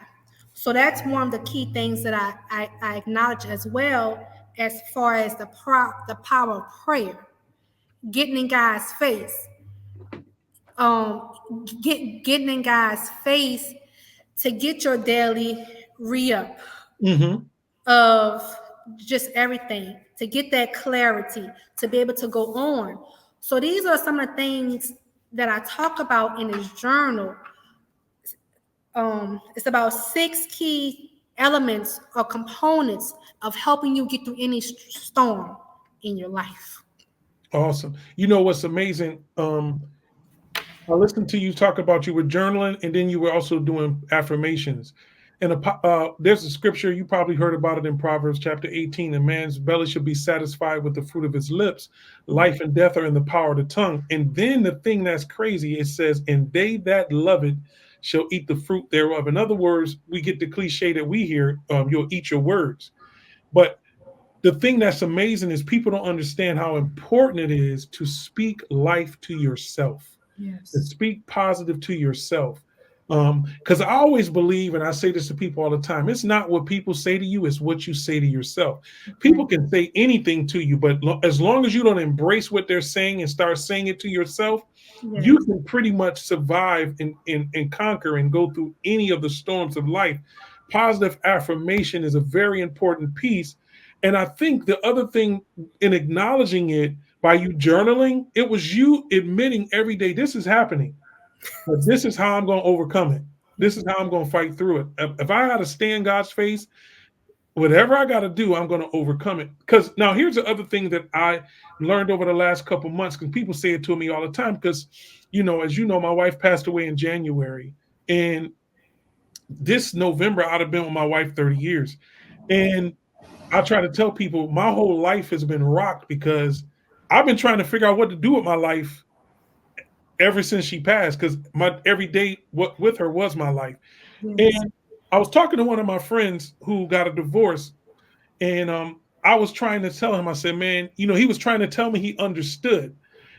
So that's one of the key things that I acknowledge, as well, as far as the power of prayer, getting in God's face, getting in God's face to get your daily re-up Mm-hmm. of just everything, to get that clarity, to be able to go on. So these are some of the things that I talk about in this journal. It's about 6 key elements or components of helping you get through any storm in your life. Awesome. You know what's amazing? I listened to you talk about you were journaling, and then you were also doing affirmations. And there's a scripture you probably heard about it in Proverbs chapter 18. A man's belly should be satisfied with the fruit of his lips. Life and death are in the power of the tongue. And then the thing that's crazy, it says, "And they that love it shall eat the fruit thereof." In other words, we get the cliche that we hear: "You'll eat your words." But the thing that's amazing is people don't understand how important it is to speak life to yourself, to Yes. speak positive to yourself. Because I always believe, and I say this to people all the time, it's not what people say to you, it's what you say to yourself. People can say anything to you, but as long as you don't embrace what they're saying and start saying it to yourself, you Yes. can pretty much survive and conquer and go through any of the storms of life. Positive affirmation is a very important piece. And I think the other thing in acknowledging it by you journaling, it was you admitting every day, this is happening, but this is how I'm going to overcome it. This is how I'm going to fight through it. If I got to stay in God's face, whatever I got to do, I'm going to overcome it. Because now here's the other thing that I learned over the last couple months, because people say it to me all the time. Because, as you know, my wife passed away in January. And this November, I'd have been with my wife 30 years. And I try to tell people my whole life has been rocked because I've been trying to figure out what to do with my life ever since she passed, because my every day with her was my life. Yes. And I was talking to one of my friends who got a divorce, And I was trying to tell him, I said, man, he was trying to tell me he understood.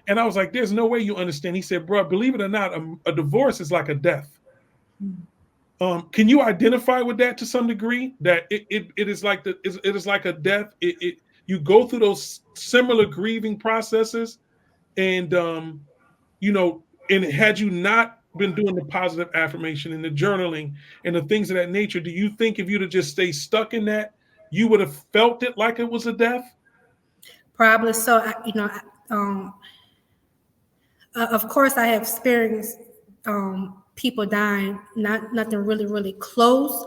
And I was like, there's no way you understand. He said, bro, believe it or not, a divorce is like a death. Can you identify with that to some degree? That it is like it is like a death. You go through those similar grieving processes, and and had you not been doing the positive affirmation and the journaling and the things of that nature, do you think if you'd have just stayed stuck in that, you would have felt it like it was a death? Probably so. Of course, I have experienced people dying, not nothing really, really close.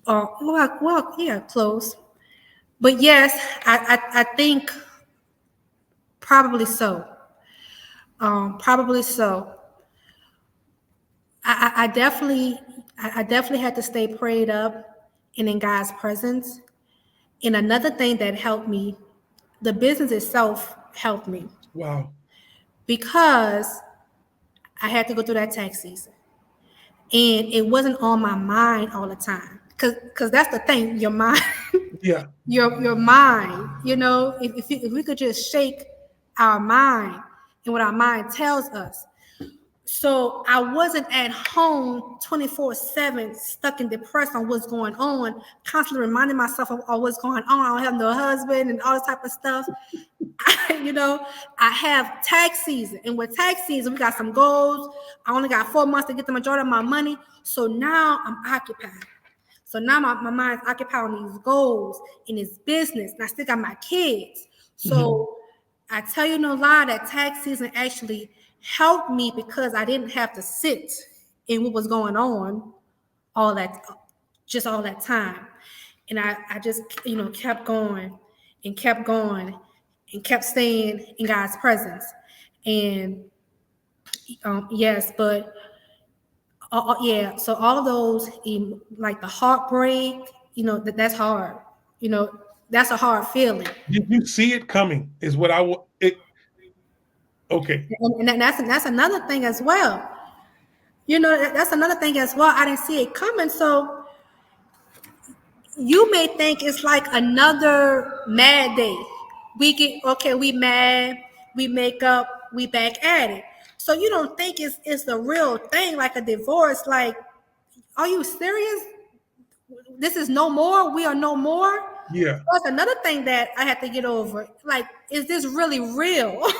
Yeah, close. But yes, I think probably so. Probably so. I definitely, I definitely had to stay prayed up and in God's presence. And another thing that helped me, the business itself helped me Wow. because I had to go through that tax season, and it wasn't on my mind all the time. Cause that's the thing, your mind, Yeah. your mind. If we could just shake our mind and what our mind tells us. So I wasn't at home 24/7, stuck and depressed on what's going on, constantly reminding myself of what's going on. I don't have no husband and all this type of stuff. I have tax season, and with tax season, we got some goals. I only got 4 months to get the majority of my money. So now I'm occupied. So now my mind's occupied on these goals in this business, and I still got my kids. Mhm. So I tell you no lie, that tax season actually helped me because I didn't have to sit in what was going on all that all that time. And I just kept going and kept going and kept staying in God's presence. And yes, but yeah, so all of those, like the heartbreak, that's hard. You know, that's a hard feeling. Did you see it coming? Is what I want. It okay. And that's another thing as well. That's another thing as well. I didn't see it coming. So you may think it's like another mad day. We mad, we make up, we back at it. So you don't think it's the real thing, like a divorce. Like, are you serious? This is no more. We are no more. Yeah. That's another thing that I had to get over. Like, is this really real? Is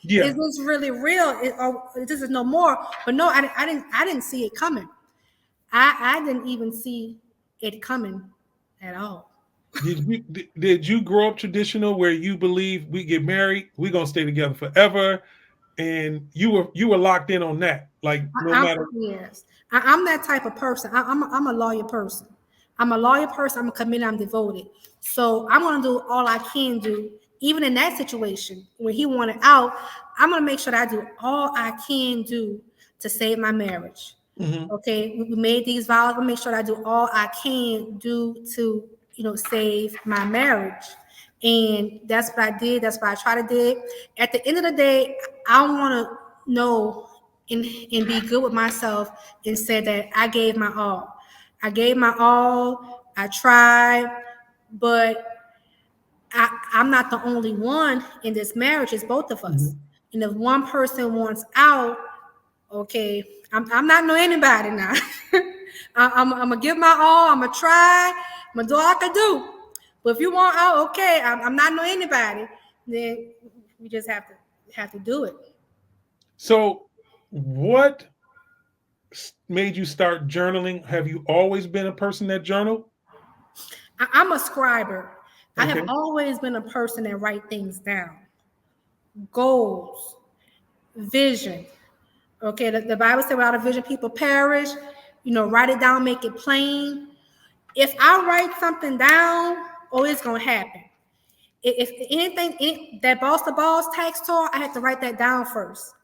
Yeah. this really real? Or this is no more? But no, I didn't see it coming. I didn't even see it coming at all. Did you grow up traditional where you believe we get married, we gonna stay together forever, and you were locked in on that, like no matter. Yes, I'm that type of person. I'm a loyal person. I'm a loyal person. I'm committed. I'm devoted. So I'm gonna do all I can do, even in that situation when he wanted out. I'm gonna make sure that I do all I can do to save my marriage. Mhm. Okay, we made these vows. I'm gonna make sure that I do all I can do to save my marriage. And that's what I did. That's what I try to do. At the end of the day, I want to know and be good with myself and say that I gave my all. I gave my all. I tried, but I'm not the only one in this marriage. It's both of us. Mhm. And if one person wants out, okay, I'm not know anybody now. I'm gonna give my all. I'm gonna try. I'm gonna do all I can do. But if you want out, okay, I'm not know anybody. Then we just have to do it. So, what made you start journaling? Have you always been a person that journaled? I'm a scriber. I have Okay. always been a person that write things down, goals, vision. Okay, the Bible said without a vision, people perish. Write it down, make it plain. If I write something down, oh, it's gonna happen. If anything that boss to boss tax tour, I had to write that down first.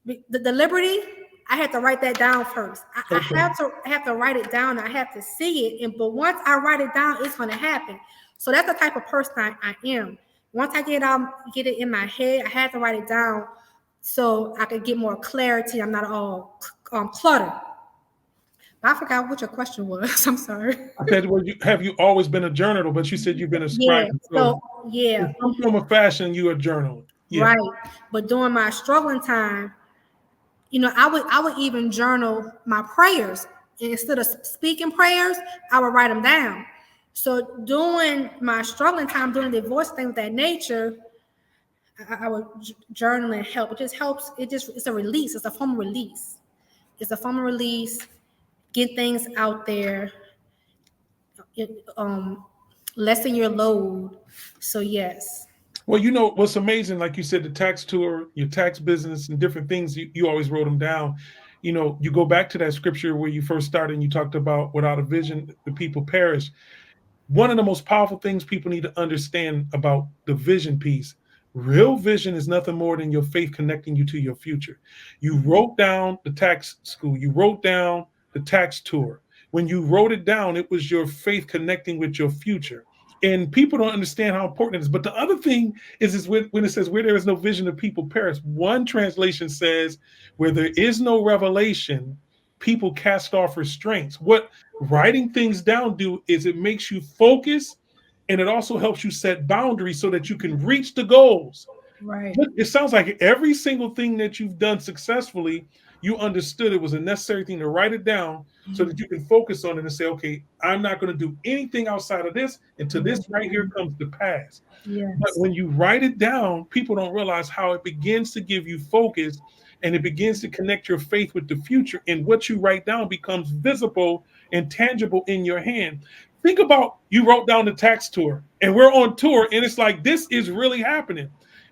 The liberty, I had to write that down first. I Okay. have to write it down. I have to see it, but once I write it down, it's gonna happen. So that's the type of person I am. Once I get it in my head, I had to write it down so I could get more clarity. I'm not all cluttered. I forgot what your question was. I'm sorry. I said, well, have you always been a journaler? But you said you've been a Yeah. scribe. So So yeah, in some form of fashion, you are journaling. Yeah. right. But during my struggling time, I would even journal my prayers. Instead of speaking prayers, I would write them down. So during my struggling time, during the divorce thing of that nature, I would journal and help. It just helps. It's a release. It's a form of release. It's a form of release. Get things out there. It, lessen your load. So yes. Well, you know what's amazing, like you said, the tax tour, your tax business, and different things. You always wrote them down. You know, you go back to that scripture where you first started, and you talked about without a vision, the people perish. One of the most powerful things people need to understand about the vision piece. Real vision is nothing more than your faith connecting you to your future. You wrote down the tax school, you wrote down the tax tour. When you wrote it down, it was your faith connecting with your future. And people don't understand how important it is. But the other thing is when it says, where there is no vision, the people perish. One translation says, where there is no revelation, people cast off restraints. What writing things down do is it makes you focus, and it also helps you set boundaries so that you can reach the goals. Right. It sounds like every single thing that you've done successfully, you understood it was a necessary thing to write it down so that you can focus on it and say, okay, I'm not going to do anything outside of this until this right here comes to pass. But Yes. when you write it down, people don't realize how it begins to give you focus, and it begins to connect your faith with the future. And what you write down becomes visible and tangible in your hand. Think about, you wrote down the tax tour, and we're on tour, and it's like, this is really happening.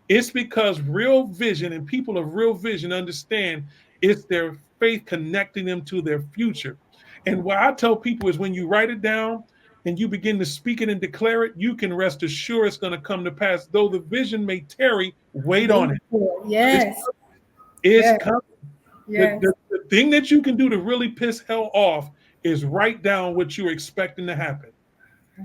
It's because real vision and people of real vision understand it's their faith connecting them to their future. And what I tell people is, when you write it down and you begin to speak it and declare it, you can rest assured it's going to come to pass. Though the vision may tarry, wait on Wait it. for it. It's, Yes. it's Yes. coming. The, Yes. the, the thing that you can do to really piss hell off is write down what you're expecting to happen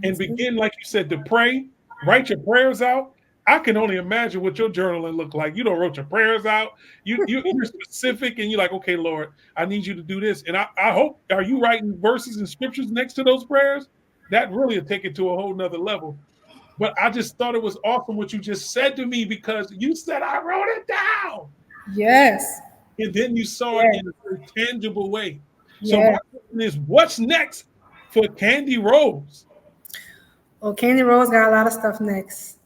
and begin, like you said, to pray. Write your prayers out. I can only imagine what your journaling looked like. You don't wrote your prayers out. You're specific, and you're like, okay, Lord, I need you to do this. And I hope, are you writing verses and scriptures next to those prayers? That really will take it to a whole nother level. But I just thought it was awesome what you just said to me, because you said I wrote it down. Yes. And then you saw it Yes. in a very tangible way. So my Yes. question is, what's next for Kandy Rose? Well, Candy Rose got a lot of stuff next.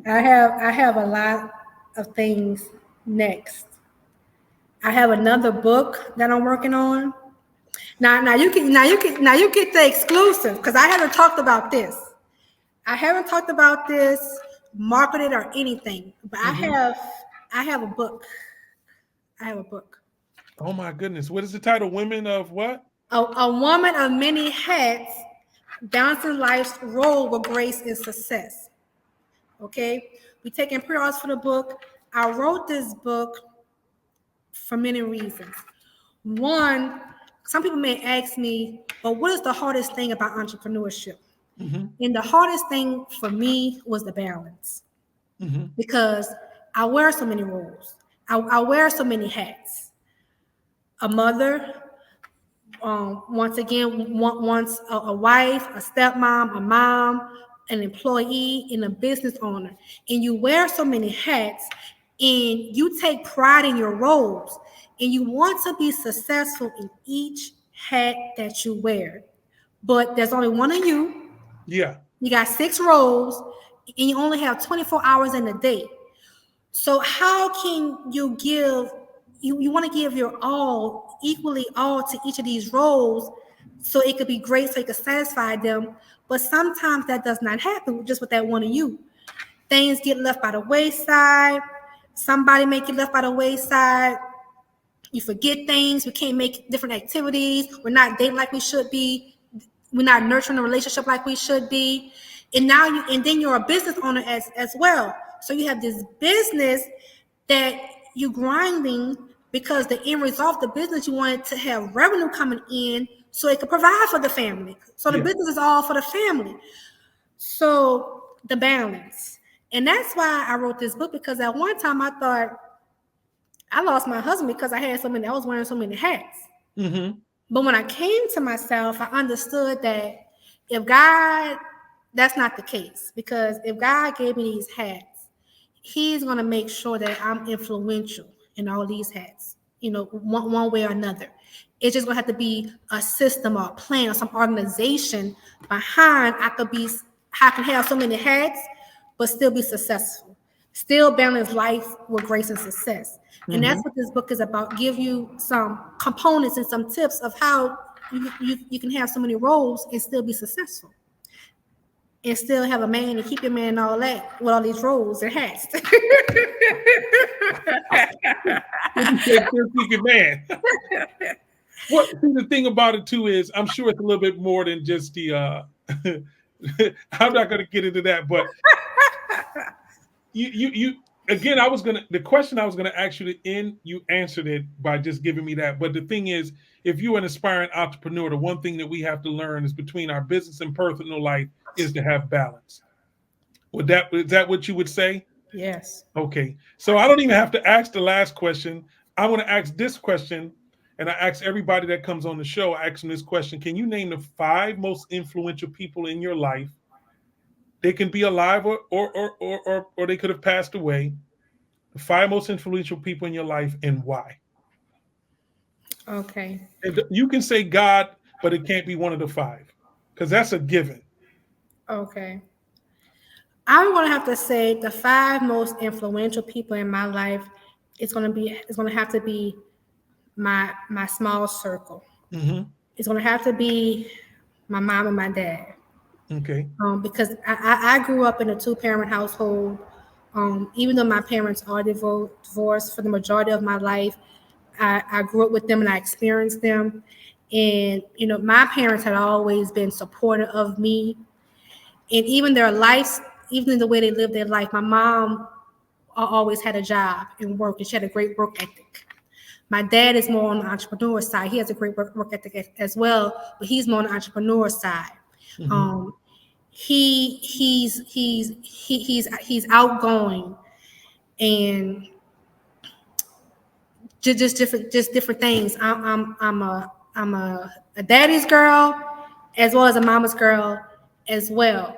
I have a lot of things next. I have another book that I'm working on. Now you get the exclusive, because I haven't talked about this. I haven't talked about this, marketed or anything. But Mhm. I have a book. I have a book. Oh my goodness. What is the title? Women of what? A woman of many hats, balancing life's role with grace and success. Okay, we taking pre-orders for the book. I wrote this book for many reasons. One, some people may ask me, but what is the hardest thing about entrepreneurship? Mhm. And the hardest thing for me was the balance, Mhm. because I wear so many roles. I wear so many hats. A mother, once again, once a wife, a stepmom, a mom, an employee, and a business owner. And you wear so many hats, and you take pride in your roles, and you want to be successful in each hat that you wear. But there's only one of you. Yeah. You got 6 roles, and you only have 24 hours in a day. So how can you give, you want to give your all, equally all, to each of these roles, so it could be great, so it could satisfy them. But sometimes that does not happen just with that one of you. Things get left by the wayside. Somebody may get left by the wayside. You forget things. We can't make different activities. We're not dating like we should be. We're not nurturing the relationship like we should be. And then you're a business owner as well. So you have this business that you grinding, because the end result of the business, you want it to have revenue coming in so it could provide for the family. So the Yeah. business is all for the family. So the balance. And that's why I wrote this book, because at one time I thought I lost my husband because I was wearing so many hats. Mhm. But when I came to myself, I understood that if God, that's not the case. Because if God gave me these hats, He's going to make sure that I'm influential in all these hats, one way or another. It's just going to have to be a system or a plan or some organization behind. I can have so many hats, but still be successful. Still balance life with grace and success. And that's what this book is about. Give you some components and some tips of how you can have so many roles and still be successful. And still have a man and keep your man and all that with all these roles and hats. Man. What the thing about it too is, I'm sure it's a little bit more than just the. I'm not going to get into that, but you again. The question I was gonna ask you to end. You answered it by just giving me that. But the thing is, if you're an aspiring entrepreneur, the one thing that we have to learn is between our business and personal life is to have balance. Is that what you would say? Yes. Okay. So I don't even have to ask the last question. I want to ask this question, and I ask everybody that comes on the show, I ask them this question. Can you name the 5 most influential people in your life? They can be alive or they could have passed away. The 5 most influential people in your life and why. Okay. And you can say God, but it can't be one of the 5 because that's a given. Okay. I'm going to have to say the 5 most influential people in my life. It's going to have to be my small circle. It's going to have to be my mom and my dad. Okay. Because I grew up in a 2-parent household. Even though my parents are divorced for the majority of my life, I grew up with them and I experienced them. And, my parents had always been supportive of me. And even their lives, even in the way they lived their life, my mom always had a job and work, and she had a great work ethic. My dad is more on the entrepreneur side. He has a great work ethic as well, but he's more on the entrepreneur side. He's outgoing and just different things. I'm a daddy's girl as well as a mama's girl as well.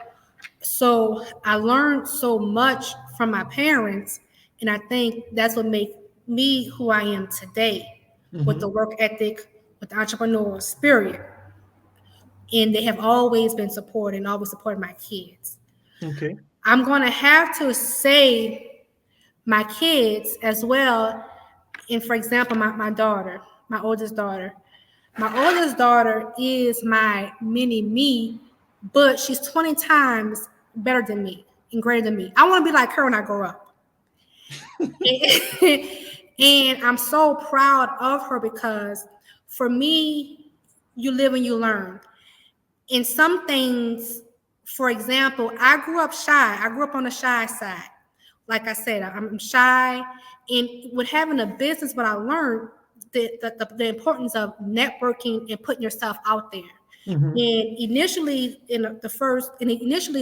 So I learned so much from my parents, and I think that's what made me who I am today, with the work ethic, with the entrepreneurial spirit. And they have always been supported and always supported my kids. Okay. I'm going to have to say my kids as well. And for example, my daughter, my oldest daughter. My oldest daughter is my mini me, but she's 20 times better than me and greater than me. I want to be like her when I grow up. And I'm so proud of her because for me, you live and you learn. In some things, for example, I grew up shy. I grew up on the shy side. Like I said, I'm shy. And with having a business, what I learned, the importance of networking and putting yourself out there. And initially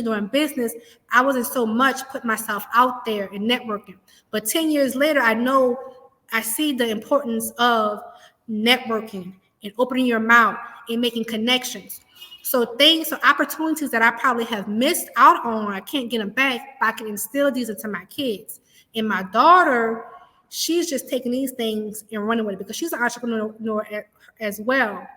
during business, I wasn't so much putting myself out there and networking. But 10 years later, I see the importance of networking and opening your mouth and making connections. So opportunities that I probably have missed out on, I can't get them back, but I can instill these into my kids. And my daughter, she's just taking these things and running with it because she's an entrepreneur as well.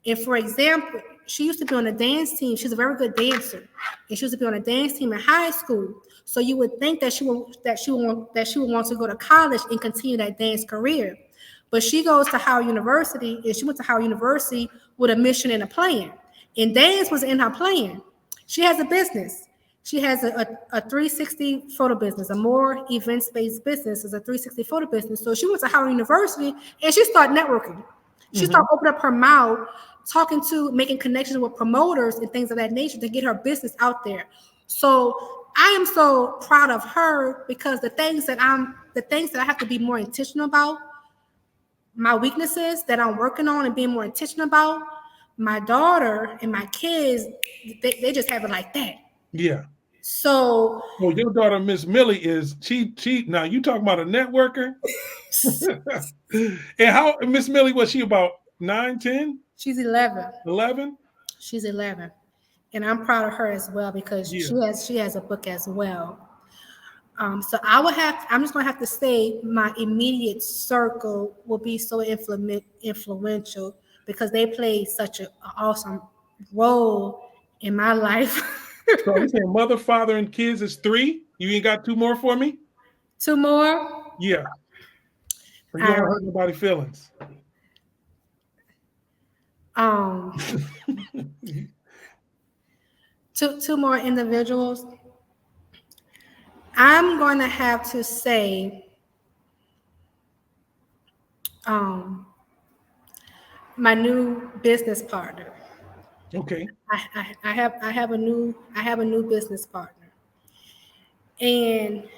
And for example, she used to be on a dance team. She's a very good dancer, and she used to be on a dance team in high school. So you would think that she would want to go to college and continue that dance career. But she goes to Howard University, and she went to Howard University with a mission and a plan. And dance was in her plan. She has a business. She has a 360 photo business, a more events-based business is a 360 photo business. So she went to Howard University and she started networking. She started opening up her mouth, making connections with promoters and things of that nature to get her business out there. So I am so proud of her because the things that I have to be more intentional about, my weaknesses that I'm working on and being more intentional about, my daughter and my kids, they just have it like that. Yeah. So well, your daughter, Miss Millie, is she now you talking about a networker? And how Miss Millie, was she about 9, 10? She's 11. 11? She's 11. And I'm proud of her as well because Yeah. she has a book as well. So I'm just gonna have to say my immediate circle will be so influential because they played such an awesome role in my life. So you saying mother, father, and kids is 3? You ain't got 2 more for me? Two more. Yeah. So you don't want to hurt Um, nobody's feelings. um, two more individuals. I'm going to have to say um, my new business partner. Okay. I have a new business partner, and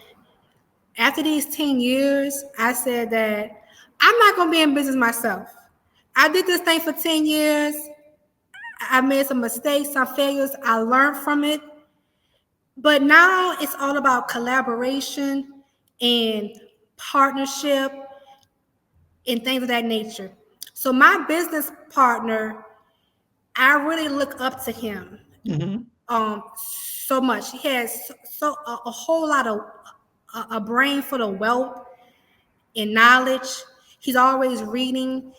after these 10 years, I said that I'm not going to be in business myself. I did this thing for 10 years. I made some mistakes, some failures. I learned from it. But now it's all about collaboration and partnership and things of that nature. So my business partner, I really look up to him Hmm. so much. He has a whole lot of a brain full of wealth in knowledge. He's always reading.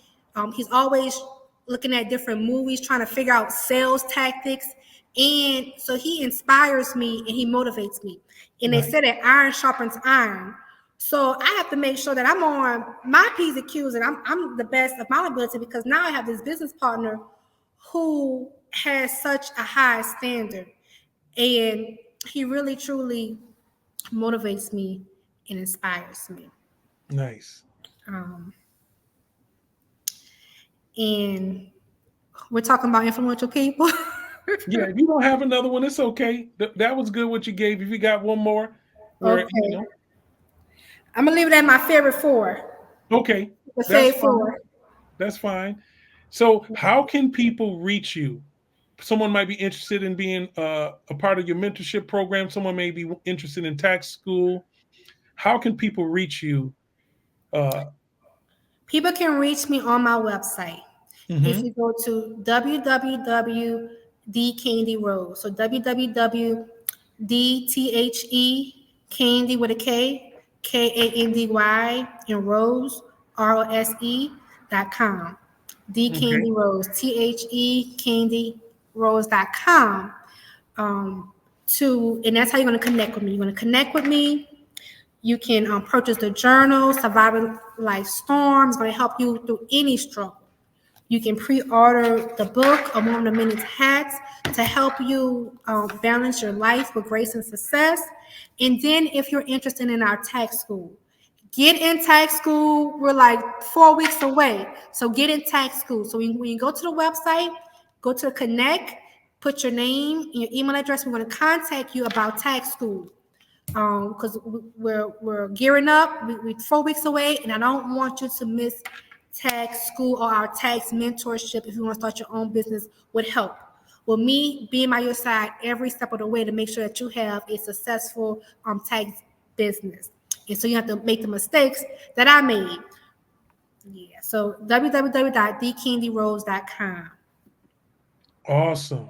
He's always looking at different movies, trying to figure out sales tactics. And so he inspires me and he motivates me. And they Nice. said that iron sharpens iron. So I have to make sure that I'm on my P's and Q's and I'm the best of my ability because now I have this business partner who has such a high standard. And he really, truly motivates me and inspires me. Nice. Um, and we're talking about influential people. Yeah, if you don't have another one, it's okay. That was good what you gave. If you got one more, where Okay. I'm gonna leave it at my favorite four. okay, The that's fave fine. four. That's fine. So, how can people reach you? Someone might be interested in being a part of your mentorship program. Someone may be interested in tax school. How can people reach you? Uh, People can reach me on my website. If mhm. you go to www.dcandyrose, so www.dthe candy with a Kandy and Rose ROSE.com. D Okay. Candy Rose, Candy Rose.com. And that's how you're going to connect with me. You're going to connect with me. You can purchase the journal, Surviving Life Storms, going to help you through any struggle. You can pre-order the book, A Woman of Many Hats, to help you balance your life with grace and success. And then if you're interested in our tax school, get in tax school. We're like 4 weeks away. So get in tax school. So when you go to the website, go to Connect, put your name and your email address. We're going to contact you about tax school because we're gearing up. We're 4 weeks away, and I don't want you to miss tax school or our tax mentorship. If you want to start your own business, would help. With me being by your side every step of the way to make sure that you have a successful tax business, and so you have to make the mistakes that I made. Yeah. So www.dcandyrose.com. Awesome.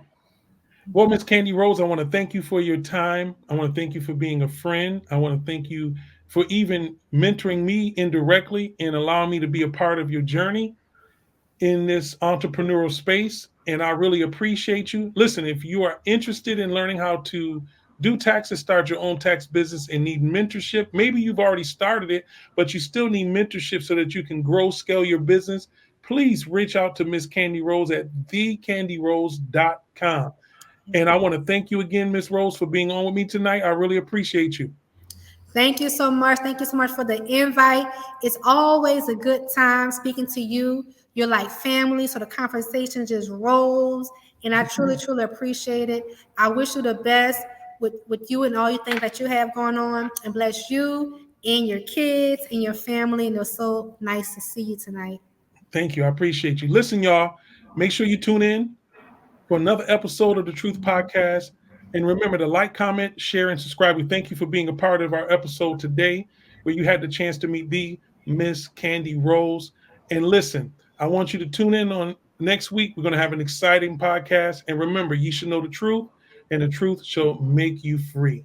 Well, Miss Candy Rose, I want to thank you for your time. I want to thank you for being a friend. I want to thank you for even mentoring me indirectly and allowing me to be a part of your journey in this entrepreneurial space. And I really appreciate you. Listen, if you are interested in learning how to do taxes, start your own tax business, and need mentorship, maybe you've already started it, but you still need mentorship so that you can grow, scale your business, please reach out to Miss Candy Rose at thecandyrose.com. And I want to thank you again, Miss Rose, for being on with me tonight. I really appreciate you. Thank you so much. Thank you so much for the invite. It's always a good time speaking to you. You're like family, so the conversation just rolls. And I truly, truly appreciate it. I wish you the best with you and all you things that you have going on. And bless you and your kids and your family. And it was so nice to see you tonight. Thank you. I appreciate you. Listen, y'all, make sure you tune in for another episode of the Truth Podcast. And remember to like, comment, share, and subscribe. We thank you for being a part of our episode today, where you had the chance to meet the Miss Candy Rose. And listen, I want you to tune in on Next week, we're going to have an exciting podcast. And remember, you should know the truth, and the truth shall make you free.